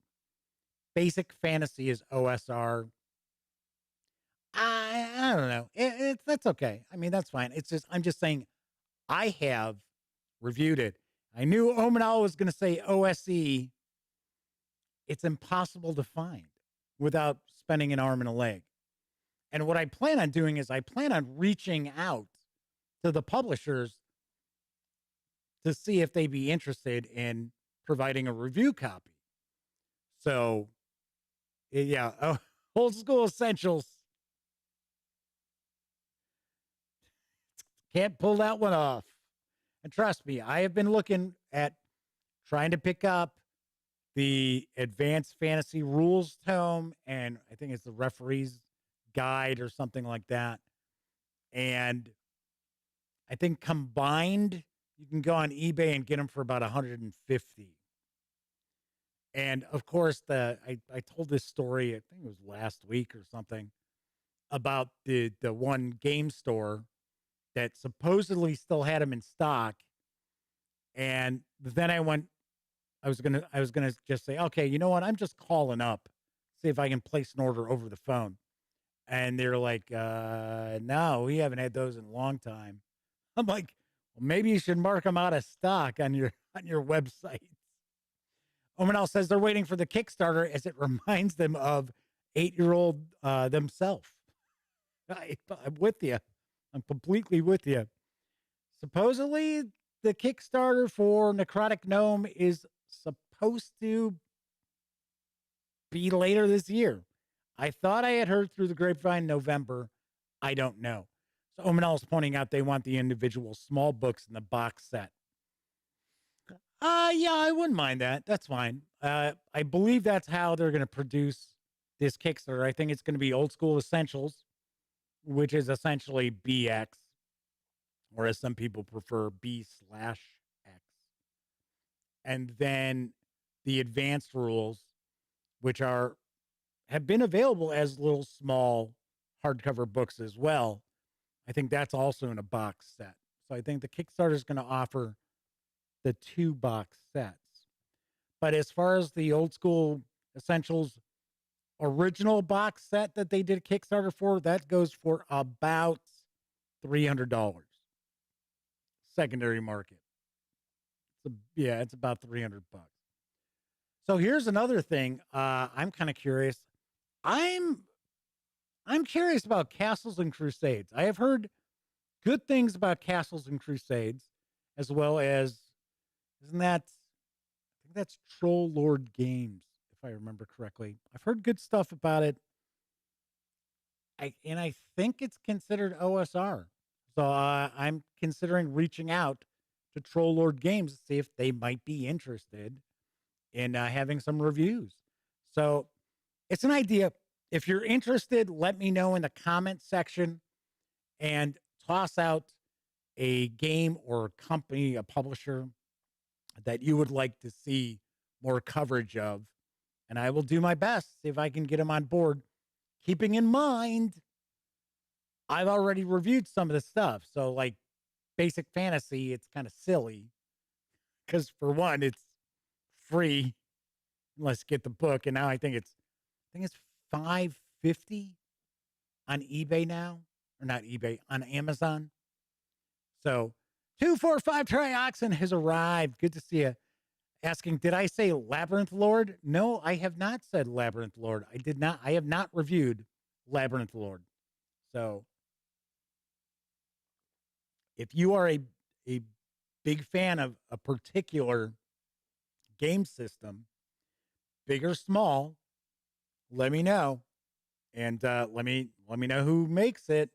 Basic Fantasy is OSR. I don't know. That's okay. I mean, that's fine. It's just I'm just saying I have reviewed it. I knew Omanal was going to say OSE. It's impossible to find without spending an arm and a leg. And what I plan on doing is I plan on reaching out to the publishers to see if they'd be interested in providing a review copy. So, yeah, old school essentials. Can't pull that one off. And trust me, I have been looking at trying to pick up the Advanced Fantasy Rules tome, and I think it's the Referee's Guide or something like that. And I think combined, you can go on eBay and get them for about 150. And of course, I told this story, I think it was last week or something, about the one game store that supposedly still had them in stock. And then I was gonna just say, okay, you know what? I'm just calling up, see if I can place an order over the phone. And they're like, no, we haven't had those in a long time. I'm like, well, maybe you should mark them out of stock on your website. Omanal says they're waiting for the Kickstarter as it reminds them of 8-year-old themselves. I'm with you. I'm completely with you. Supposedly, the Kickstarter for Necrotic Gnome is supposed to be later this year. I thought I had heard through the grapevine November. I don't know. So Omanal is pointing out they want the individual small books in the box set. Yeah, I wouldn't mind that. That's fine. I believe that's how they're going to produce this Kickstarter. I think it's going to be Old School Essentials, which is essentially BX, or as some people prefer, B/X. And then the advanced rules, which have been available as little small hardcover books as well. I think that's also in a box set. So I think the Kickstarter is going to offer the 2 box sets. But as far as the Old School Essentials original box set that they did a Kickstarter for, that goes for about $300. Secondary market. It's about $300. So here's another thing. I'm kind of curious. I'm curious about Castles and Crusades. I have heard good things about Castles and Crusades, as well as, I think that's Troll Lord Games, if I remember correctly. I've heard good stuff about it. I think it's considered OSR. So I'm considering reaching out to Troll Lord Games to see if they might be interested in having some reviews. So it's an idea. If you're interested, let me know in the comment section and toss out a game or a company, a publisher that you would like to see more coverage of. And I will do my best, see if I can get them on board. Keeping in mind, I've already reviewed some of the stuff. So like Basic Fantasy, it's kind of silly because for one, it's free unless you get the book. And now I think it's $5.50 on eBay now, or not eBay, on Amazon. So 245 Trioxin has arrived. Good to see you. Asking, did I say Labyrinth Lord? No, I have not said Labyrinth Lord. I did not. I have not reviewed Labyrinth Lord. So if you are a big fan of a particular game system, big or small, let me know. And let me know who makes it.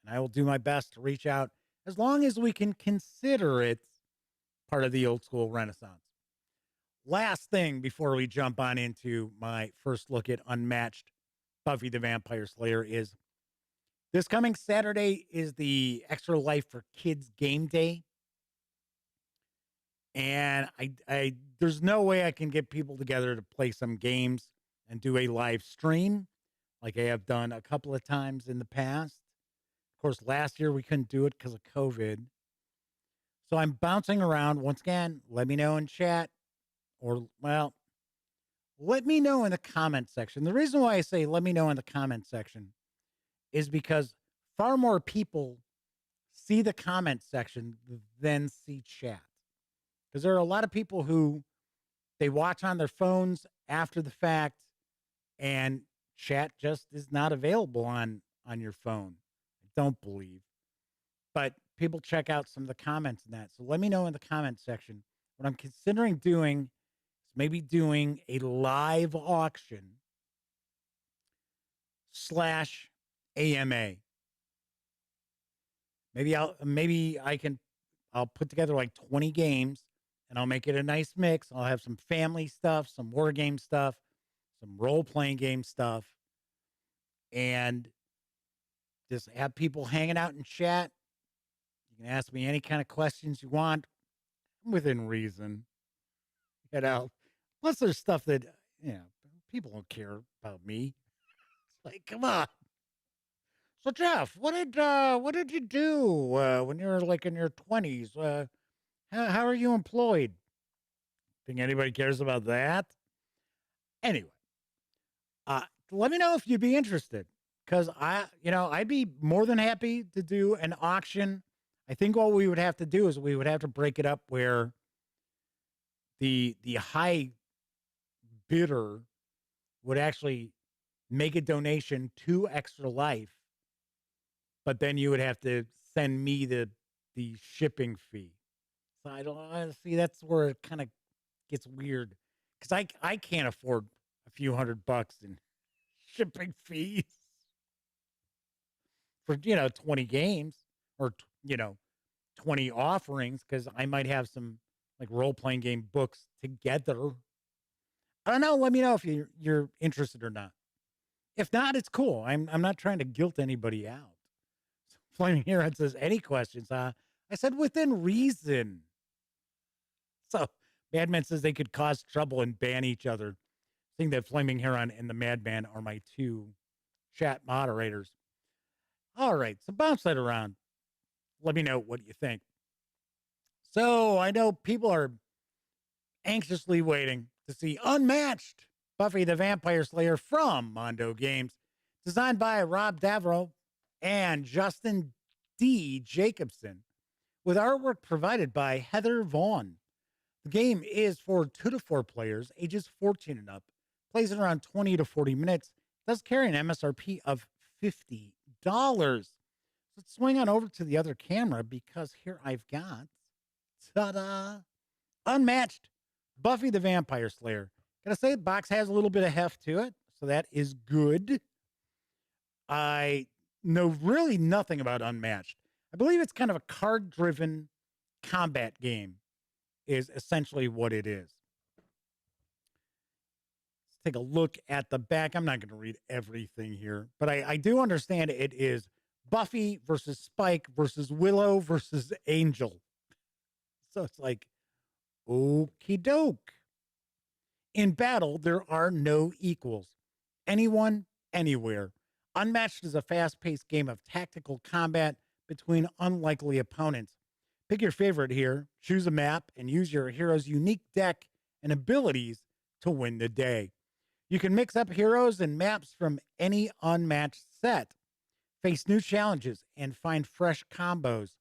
And I will do my best to reach out as long as we can consider it part of the old school renaissance. last thing before we jump on into my first look at Unmatched Buffy the Vampire Slayer is this coming Saturday is the Extra Life for Kids game day. And I there's no way I can get people together to play some games and do a live stream like I have done a couple of times in the past. Of course, last year we couldn't do it because of COVID. So I'm bouncing around. Once again, let me know in chat or, well, let me know in the comment section. The reason why I say let me know in the comment section is because far more people see the comment section than see chat. Because there are a lot of people who they watch on their phones after the fact and chat just is not available on your phone. I don't believe. But people check out some of the comments in that. So let me know in the comment section. What I'm considering doing is maybe doing a live auction / AMA. Maybe I'll put together like 20 games and I'll make it a nice mix. I'll have some family stuff, some war game stuff, some role-playing game stuff, and just have people hanging out in chat. You can ask me any kind of questions you want within reason. You know, plus there's stuff that, people don't care about me. It's like, come on. So Jeff, what did you do when you were like in your 20s? How are you employed? Think anybody cares about that? Anyway, let me know if you'd be interested, because I'd be more than happy to do an auction. I think what we would have to do is we would have to break it up where the high bidder would actually make a donation to Extra Life, but then you would have to send me the shipping fee. So I don't see, that's where it kind of gets weird, because I can't afford a few $100 in shipping fees for 20 games or 20 offerings, because I might have some like role-playing game books together. I don't know. Let me know if you're interested or not. If not, it's cool. I'm not trying to guilt anybody out. Flaming Heron says, any questions? I said within reason. So Madman says they could cause trouble and ban each other. Seeing that Flaming Heron and the Madman are my two chat moderators. All right, so bounce that around. Let me know what you think. So I know people are anxiously waiting to see Unmatched Buffy the Vampire Slayer from Mondo Games, designed by Rob Davro and Justin D. Jacobson, with artwork provided by Heather Vaughn. The game is for 2 to 4 players, ages 14 and up, plays in around 20 to 40 minutes, does carry an MSRP of $50. Let's swing on over to the other camera, because here I've got, ta-da, Unmatched Buffy the Vampire Slayer. Gotta say, the box has a little bit of heft to it, so that is good. I know really nothing about Unmatched. I believe it's kind of a card-driven combat game is essentially what it is. Let's take a look at the back. I'm not going to read everything here, but I do understand it is Buffy versus Spike versus Willow versus Angel. So it's like, okie doke. In battle, there are no equals. Anyone, anywhere. Unmatched is a fast-paced game of tactical combat between unlikely opponents. Pick your favorite here, choose a map, and use your hero's unique deck and abilities to win the day. You can mix up heroes and maps from any Unmatched set, face new challenges, and find fresh combos.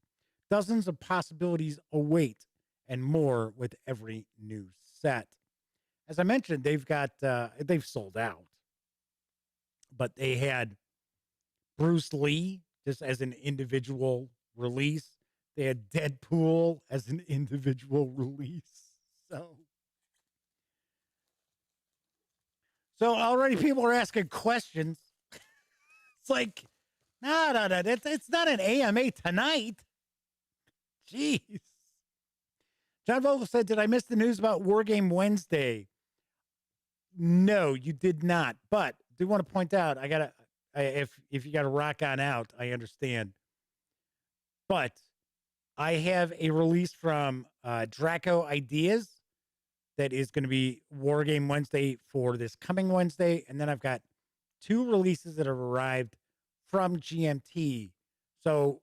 Dozens of possibilities await, and more with every new set. As I mentioned, they've sold out, but they had Bruce Lee just as an individual release. They had Deadpool as an individual release. So already people are asking questions. It's like, no, it's not an AMA tonight. Jeez. John Vogel said, did I miss the news about Wargame Wednesday? No, you did not. But do want to point out, if you got to rock on out, I understand. But I have a release from Draco Ideas that is going to be Wargame Wednesday for this coming Wednesday. And then I've got 2 releases that have arrived from GMT. So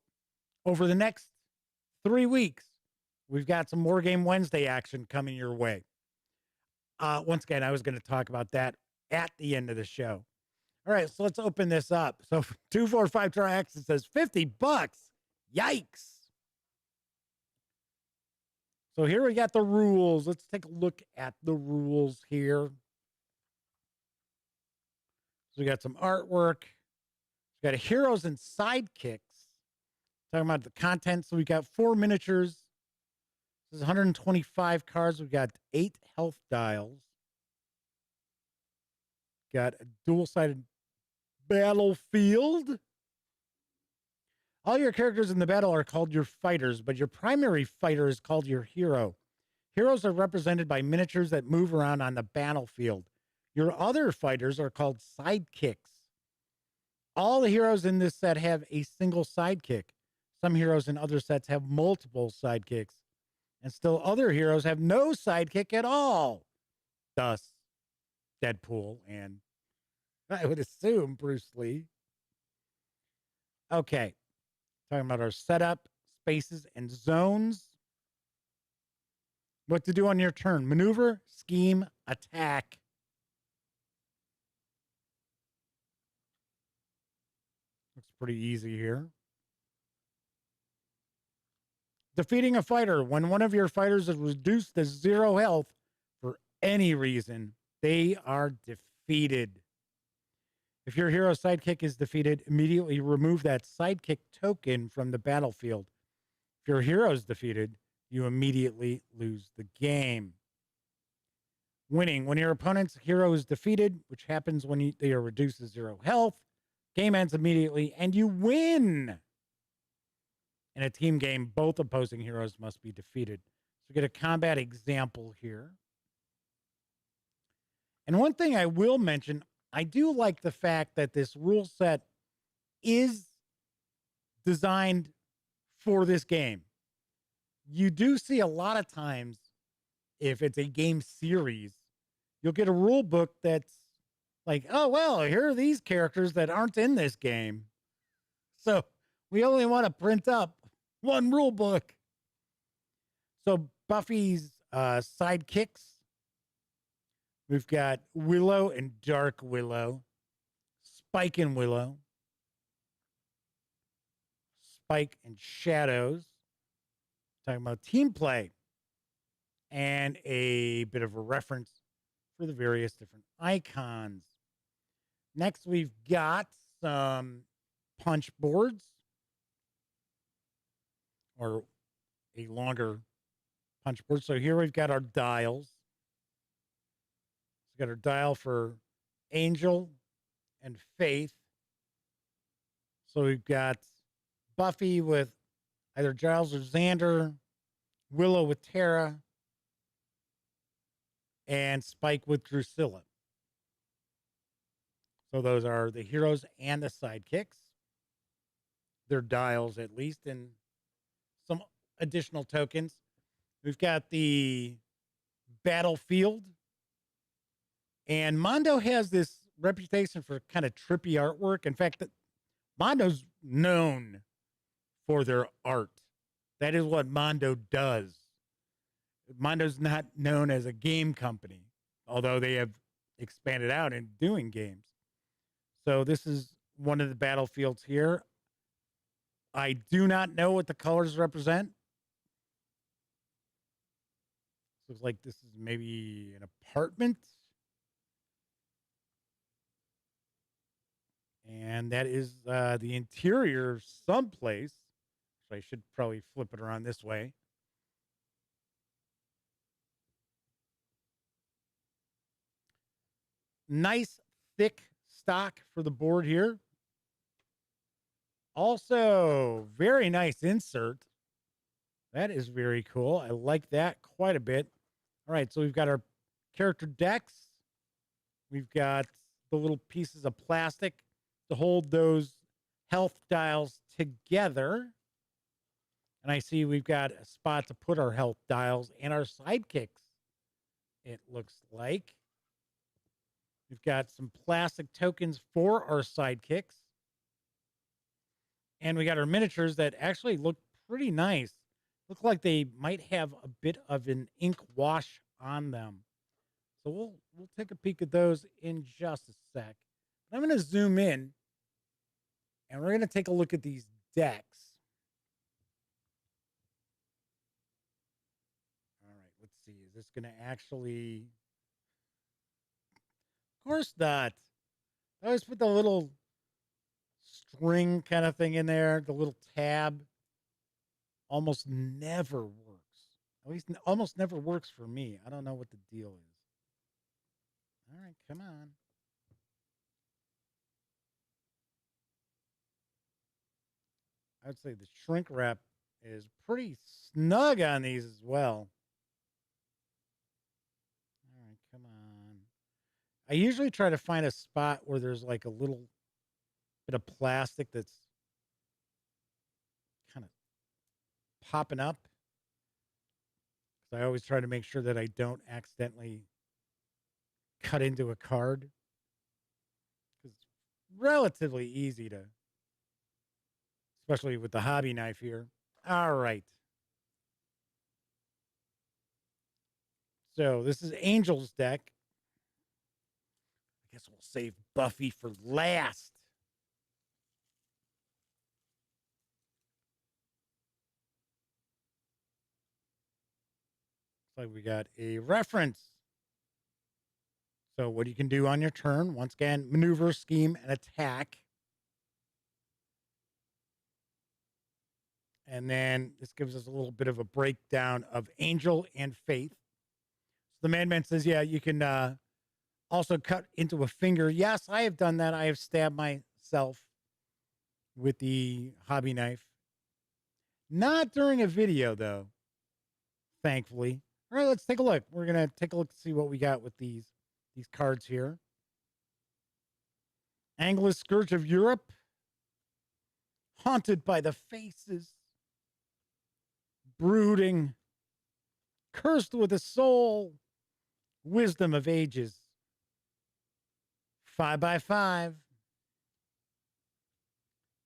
over the next 3 weeks, we've got some Wargame Wednesday action coming your way. Once again, I was going to talk about that at the end of the show. All right, so let's open this up. So 245 Tri-X, it says $50. Yikes. So here we got the rules. Let's take a look at the rules here. So we got some artwork. We got heroes and sidekicks. Talking about the content. So we got 4 miniatures. This is 125 cards. We've got 8 health dials. Got a dual-sided battlefield. All your characters in the battle are called your fighters, but your primary fighter is called your hero. Heroes are represented by miniatures that move around on the battlefield. Your other fighters are called sidekicks. All the heroes in this set have a single sidekick. Some heroes in other sets have multiple sidekicks. And still other heroes have no sidekick at all. Thus, Deadpool and, I would assume, Bruce Lee. Okay. Talking about our setup, spaces, and zones. What to do on your turn. Maneuver, scheme, attack. Looks pretty easy here. Defeating a fighter. When one of your fighters is reduced to 0 health for any reason, they are defeated. If your hero sidekick is defeated, immediately remove that sidekick token from the battlefield. If your hero is defeated, you immediately lose the game. Winning. When your opponent's hero is defeated, which happens when they are reduced to 0 health, game ends immediately and you win. In a team game, both opposing heroes must be defeated. So we get a combat example here. And one thing I will mention, I do like the fact that this rule set is designed for this game. You do see a lot of times, if it's a game series, you'll get a rule book that's like, oh, well, here are these characters that aren't in this game. So we only want to print up 1 rule book. So Buffy's sidekicks. We've got Willow and Dark Willow, Spike and Willow, Spike and Shadows. Talking about team play and a bit of a reference for the various different icons. Next, we've got some punch boards or a longer punch board. So here we've got our dials. We've got our dial for Angel and Faith. So we've got Buffy with either Giles or Xander, Willow with Tara, and Spike with Drusilla. So those are the heroes and the sidekicks. Their dials, at least, and some additional tokens. We've got the battlefield. And Mondo has this reputation for kind of trippy artwork. In fact, Mondo's known for their art. That is what Mondo does. Mondo's not known as a game company, although they have expanded out and doing games. So this is one of the battlefields here. I do not know what the colors represent. Looks like this is maybe an apartment. And that is the interior someplace. So I should probably flip it around this way. Nice, thick stock for the board here. Also, very nice insert. That is very cool. I like that quite a bit. All right, so we've got our character decks. We've got the little pieces of plastic to hold those health dials together. And I see we've got a spot to put our health dials and our sidekicks, it looks like. We've got some plastic tokens for our sidekicks. And we got our miniatures that actually look pretty nice. Look like they might have a bit of an ink wash on them. So we'll take a peek at those in just a sec. I'm going to zoom in and we're going to take a look at these decks. All right, let's see. Is this going to actually... Of course not. I always put the little string kind of thing in there, the little tab. Almost never works. At least almost never works for me. I don't know what the deal is. All right, come on. I would say the shrink wrap is pretty snug on these as well. All right, come on. I usually try to find a spot where there's like a little bit of plastic that's kind of popping up. I always try to make sure that I don't accidentally cut into a card. Because it's relatively easy to, especially with the hobby knife here. All right. So this is Angel's deck. I guess we'll save Buffy for last. Looks like we got a reference. So what you can do on your turn, once again, maneuver, scheme, and attack. And then this gives us a little bit of a breakdown of Angel and Faith. So the Madman says, yeah, you can also cut into a finger. Yes, I have done that. I have stabbed myself with the hobby knife. Not during a video, though, thankfully. All right, let's take a look. We're going to take a look to see what we got with these cards here. Angelus Scourge of Europe. Haunted by the Faces. Brooding. Cursed with a Soul. Wisdom of Ages. 5x5.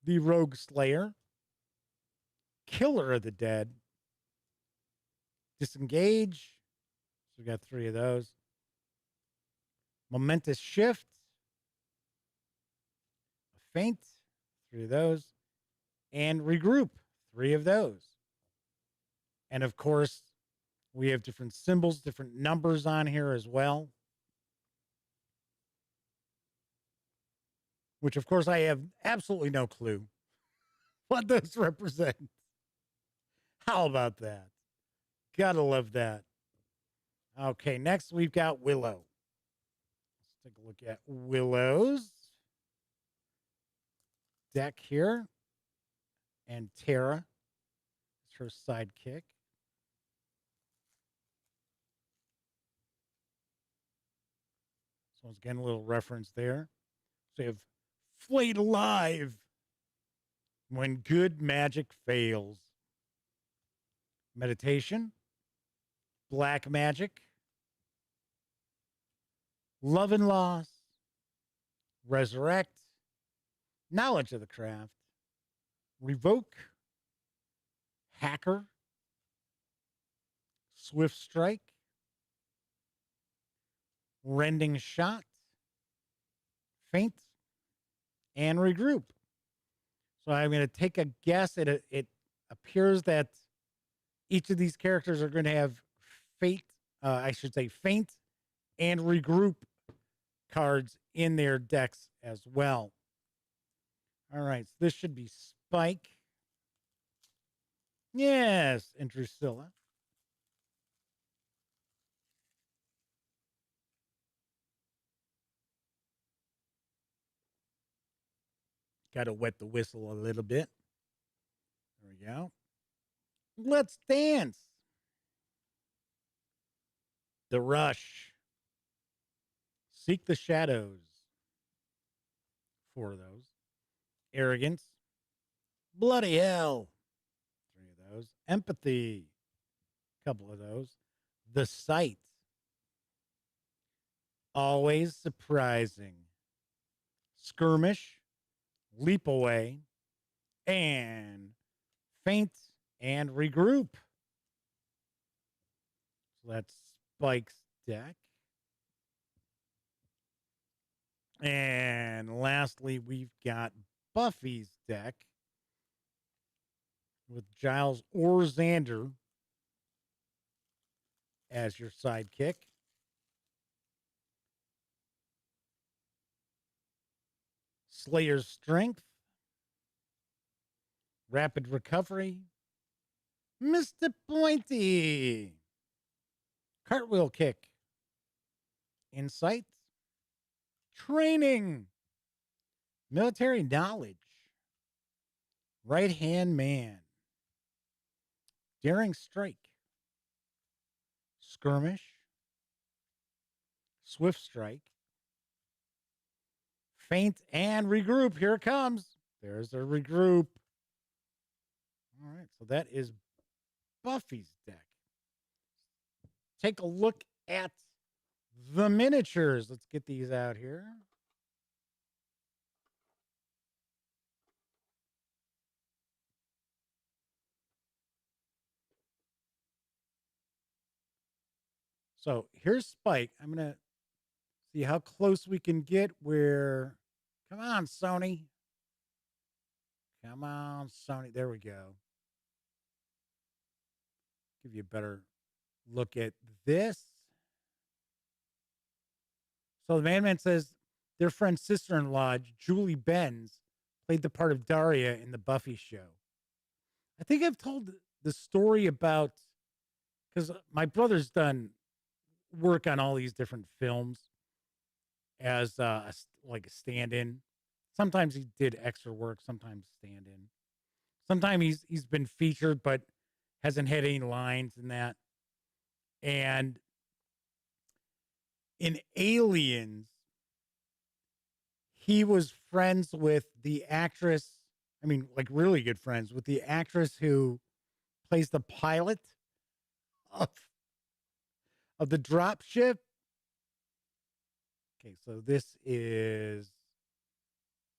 The Rogue Slayer. Killer of the Dead. Disengage. So we got 3 of those. Momentous Shift. A Faint. 3 of those. And Regroup. 3 of those. And of course, we have different symbols, different numbers on here as well. Which, of course, I have absolutely no clue what those represent. How about that? Gotta love that. Okay, next we've got Willow. Let's take a look at Willow's deck here. And Tara is her sidekick. So once again, a little reference there. So you have Flayed Alive. When good magic fails. Meditation. Black Magic. Love and Loss. Resurrect. Knowledge of the Craft. Revoke. Hacker. Swift Strike. Rending Shot. Faint. And Regroup. So I'm going to take a guess. It appears that each of these characters are going to have faint and Regroup cards in their decks as well. All right, so this should be Spike. Yes, and Drusilla. Got to wet the whistle a little bit. There we go. Let's Dance, The Rush, Seek the Shadows, 4 of those. Arrogance, Bloody Hell, 3 of those. Empathy, couple of those. The Sight, Always Surprising, Skirmish, Leap Away, and Faint and Regroup. So that's Spike's deck. And lastly, we've got Buffy's deck with Giles or Xander as your sidekick. Slayer's Strength, Rapid Recovery, Mr. Pointy, Cartwheel Kick, Insight, Training, Military Knowledge, Right Hand Man, Daring Strike, Skirmish, Swift Strike, Faint and Regroup. Here it comes. There's a Regroup. All right, so that is Buffy's deck. Take a look at the miniatures. Let's get these out here. So here's Spike. I'm going to see how close we can get where. Come on, Sony. Come on, Sony. There we go. Give you a better look at this. So the Madman says their friend's sister-in-law, Julie Benz, played the part of Daria in the Buffy show. I think I've told the story about, because my brother's done work on all these different films as like a stand-in. Sometimes he did extra work, sometimes stand-in. Sometimes he's been featured but hasn't had any lines in that. And in Aliens, he was friends with the actress. I mean, like really good friends with the actress who plays the pilot of the drop ship. Okay, so this is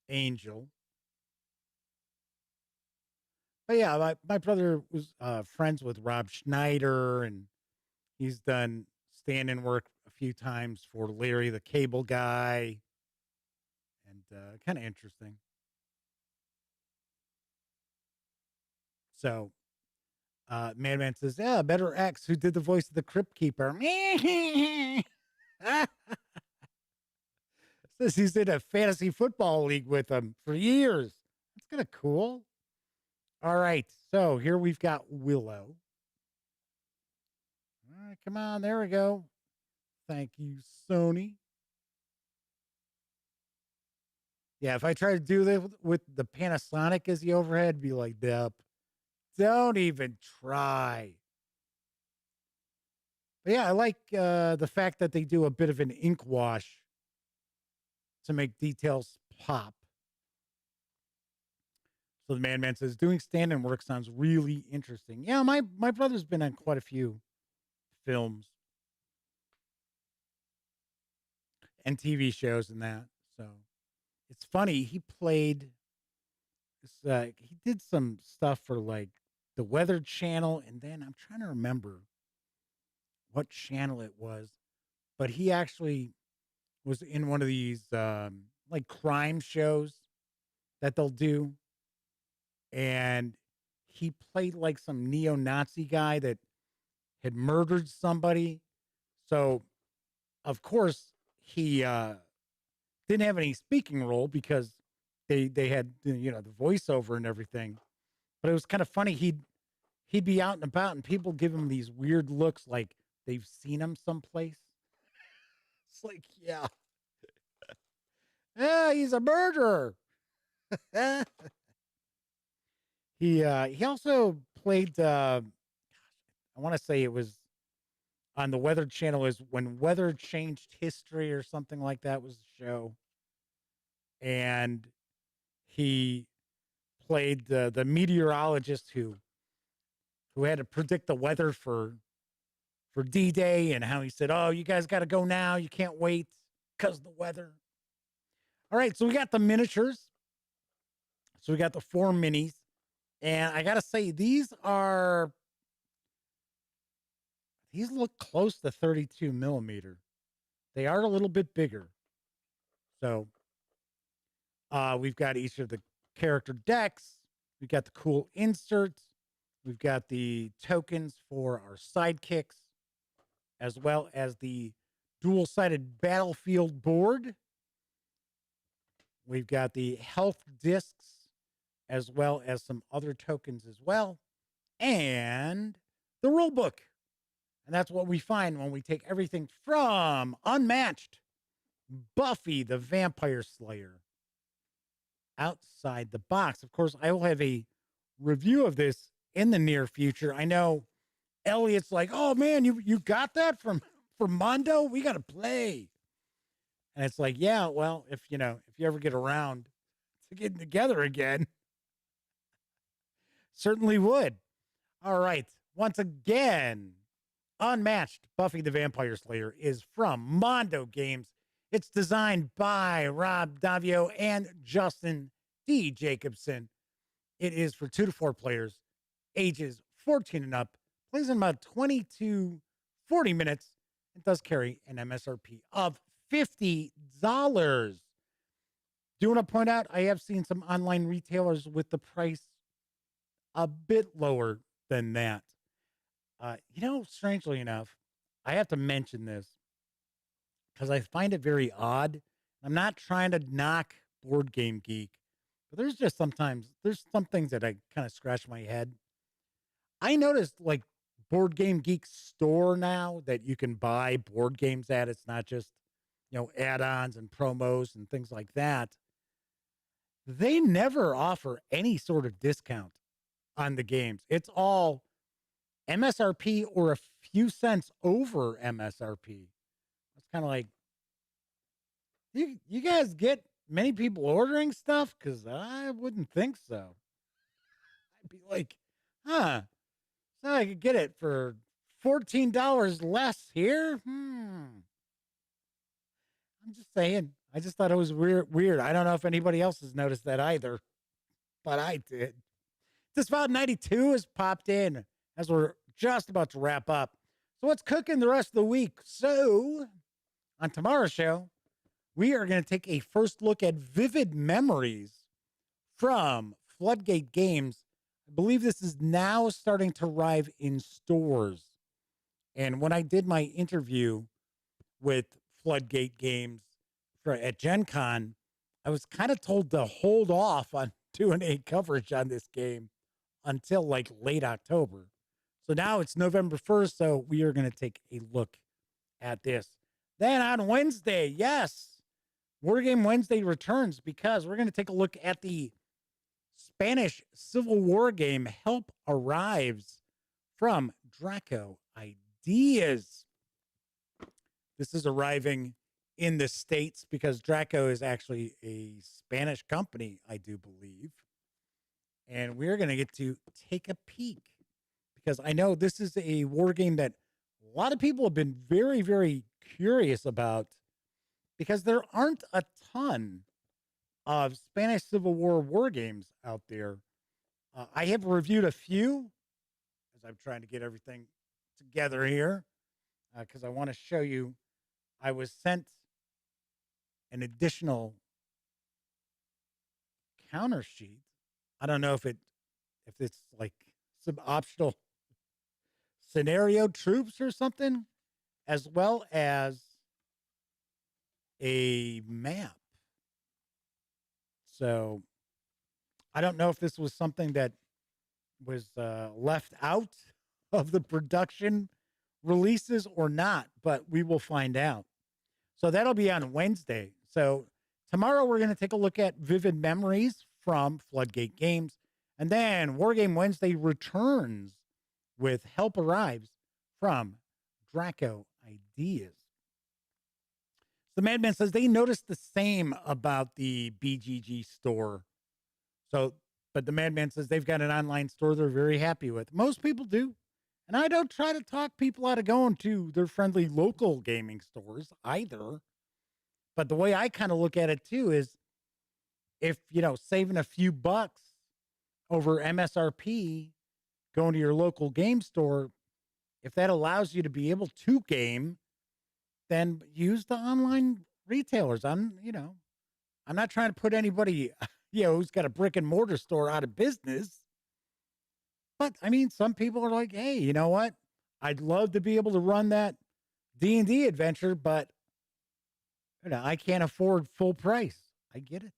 Angel. But yeah, my brother was friends with Rob Schneider, and he's done stand-in work a few times for Larry the Cable Guy, and kind of interesting. So, Madman says, "Yeah, better X, who did the voice of the Crypt Keeper." Says he's in a fantasy football league with him for years. That's kind of cool. All right, so here we've got Willow. All right, come on, there we go. Thank you, Sony. Yeah, if I try to do this with the Panasonic as the overhead, it'd be like, nope, don't even try. But yeah, I like the fact that they do a bit of an ink wash to make details pop. So the Madman says, doing stand-in work sounds really interesting. Yeah, my brother's been on quite a few films and TV shows and that. So it's funny. He played this, he did some stuff for like the Weather Channel, and then I'm trying to remember what channel it was, but he actually was in one of these like crime shows that they'll do, and he played like some neo-Nazi guy that had murdered somebody. So of course he didn't have any speaking role because they had, you know, the voiceover and everything. But it was kind of funny. He'd be out and about, and people give him these weird looks, like they've seen him someplace. It's like, yeah, yeah, he's a murderer. He also played. I want to say it was on the Weather Channel. Is when weather changed history or something like that was the show, and he played the meteorologist who had to predict the weather for D-Day, and how he said, "Oh, you guys got to go now. You can't wait because of the weather." All right, so we got the miniatures. So we got the 4 minis, and I gotta say these look close to 32 millimeter. They are a little bit bigger. So we've got each of the character decks. We've got the cool inserts. We've got the tokens for our sidekicks, as well as the dual-sided battlefield board. We've got the health discs, as well as some other tokens as well, and the rule book. And that's what we find when we take everything from Unmatched, Buffy the Vampire Slayer, outside the box. Of course, I will have a review of this in the near future. I know Elliot's like, "Oh man, you got that from Mondo? We got to play." And it's like, yeah, well, if you ever get around to getting together again, certainly would. All right. Once again, Unmatched Buffy the Vampire Slayer is from Mondo Games. It's designed by Rob Davio and Justin D. Jacobson. It is for 2 to 4 players, ages 14 and up, plays in about 20 to 40 minutes. It does carry an MSRP of $50. Do want to point out, I have seen some online retailers with the price a bit lower than that. Strangely enough, I have to mention this because I find it very odd. I'm not trying to knock Board Game Geek, but there's some things that I kind of scratch my head. I noticed like Board Game Geek store now that you can buy board games at. It's not just, add-ons and promos and things like that. They never offer any sort of discount on the games. It's all MSRP or a few cents over MSRP. It's kind of like, you guys get many people ordering stuff? Because I wouldn't think so. I'd be like, so I could get it for $14 less here? I'm just saying. I just thought it was weird. I don't know if anybody else has noticed that either, but I did. This About 92 has popped in as we're just about to wrap up. So what's cooking the rest of the week? So on tomorrow's show, we are going to take a first look at Vivid Memories from Floodgate Games. I believe this is now starting to arrive in stores. And when I did my interview with Floodgate Games at Gen Con, I was kind of told to hold off on doing a coverage on this game until like late October. So now it's November 1st, so we are going to take a look at this. Then on Wednesday, yes, War Game Wednesday returns because we're going to take a look at the Spanish Civil War game Help Arrives from Draco Ideas. This is arriving in the States because Draco is actually a Spanish company, I do believe. And we're going to get to take a peek because I know this is a war game that a lot of people have been very, very curious about because there aren't a ton of Spanish Civil War games out there. I have reviewed a few as I'm trying to get everything together here because I want to show you. I was sent an additional counter sheet. I don't know if it's like some optional scenario troops or something, as well as a map. So I don't know if this was something that was left out of the production releases or not, but we will find out. So that'll be on Wednesday. So tomorrow we're going to take a look at Vivid Memories from Floodgate Games, And then Wargame Wednesday returns with Help Arrives from Draco Ideas. The Madman says they noticed the same about the BGG store. So, but the Madman says they've got an online store they're very happy with. Most people do. And I don't try to talk people out of going to their friendly local gaming stores either. But the way I kind of look at it too is if, saving a few bucks over MSRP, going to your local game store, if that allows you to be able to game, then use the online retailers. I'm not trying to put anybody, who's got a brick and mortar store out of business. But I mean, some people are like, hey, you know what? I'd love to be able to run that D&D adventure, but I can't afford full price. I get it.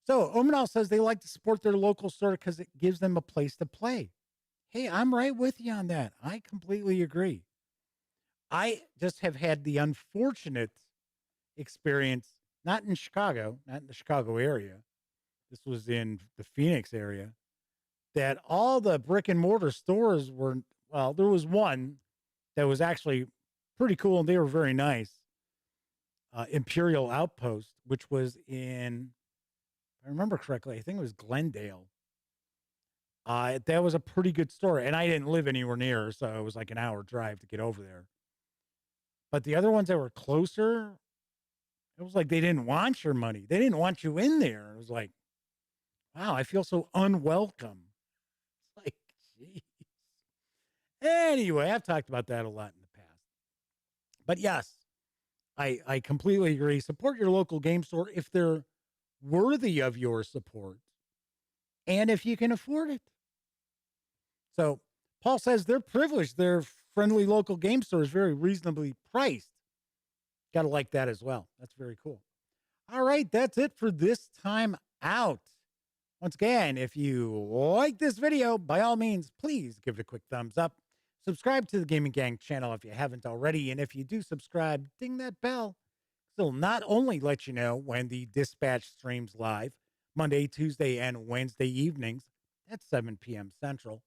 So Omanal says they like to support their local store because it gives them a place to play. Hey, I'm right with you on that. I completely agree. I just have had the unfortunate experience, not in Chicago, not in the Chicago area. This was in the Phoenix area, that all the brick and mortar stores were, well, there was one that was actually pretty cool and they were very nice. Imperial Outpost, which was in, if I remember correctly, I think it was Glendale. That was a pretty good store, and I didn't live anywhere near, so it was like an hour drive to get over there. But the other ones that were closer, it was like they didn't want your money. They didn't want you in there. It was like, wow, I feel so unwelcome. It's like, geez. Anyway, I've talked about that a lot in the past. But yes, I completely agree. Support your local game store if they're worthy of your support and if you can afford it. So Paul says they're privileged. Their friendly local game store is very reasonably priced. Got to like that as well. That's very cool. All right, that's it for this time out. Once again, if you like this video, by all means, please give it a quick thumbs up. Subscribe to the Gaming Gang channel if you haven't already. And if you do subscribe, ding that bell. It'll not only let you know when the Dispatch streams live, Monday, Tuesday, and Wednesday evenings at 7 p.m. Central.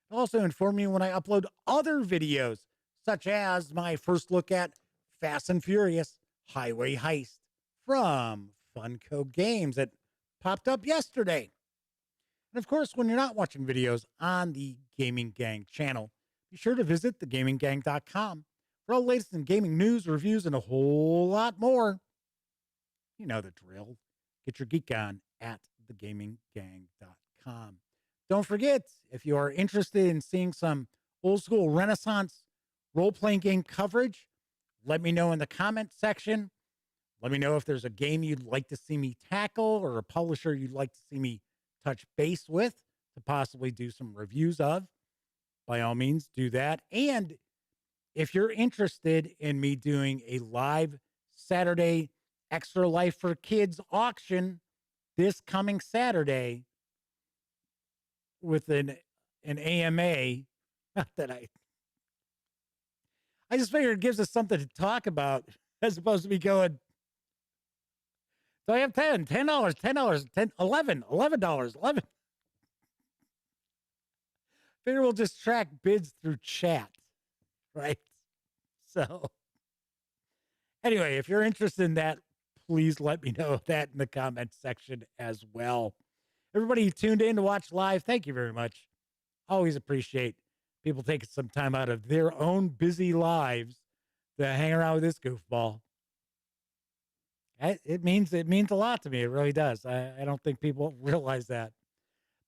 It'll also inform you when I upload other videos, such as my first look at Fast and Furious Highway Heist from Funko Games that popped up yesterday. And of course, when you're not watching videos on the Gaming Gang channel, be sure to visit thegaminggang.com for all the latest in gaming news, reviews, and a whole lot more. You know the drill. Get your geek on at thegaminggang.com. Don't forget, if you are interested in seeing some old school Renaissance role-playing game coverage, let me know in the comment section. Let me know if there's a game you'd like to see me tackle or a publisher you'd like to see me touch base with to possibly do some reviews of. By all means, do that. And if you're interested in me doing a live Saturday Extra Life for Kids auction this coming Saturday with an AMA, not that I just figured it gives us something to talk about as opposed to me going, so I have $10, $10, $10, $11, $11. Figure we'll just track bids through chat, right? So anyway, if you're interested in that, please let me know that in the comment section as well. Everybody who tuned in to watch live, thank you very much. Always appreciate people taking some time out of their own busy lives to hang around with this goofball. It means a lot to me. It really does. I don't think people realize that.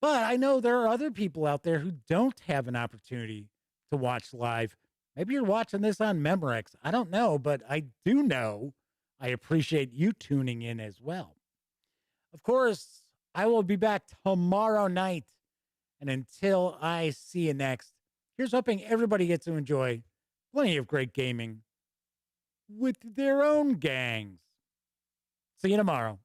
But I know there are other people out there who don't have an opportunity to watch live. Maybe you're watching this on Memorex. I don't know, but I do know I appreciate you tuning in as well. Of course, I will be back tomorrow night. And until I see you next, here's hoping everybody gets to enjoy plenty of great gaming with their own gangs. See you tomorrow.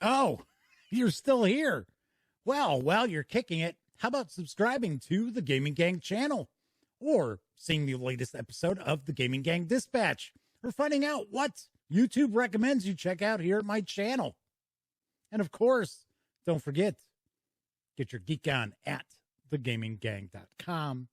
Oh, you're still here. Well, while you're kicking it, how about subscribing to the Gaming Gang channel, or seeing the latest episode of the Gaming Gang Dispatch, or finding out what YouTube recommends you check out here at my channel. And of course, don't forget, get your geek on at thegaminggang.com.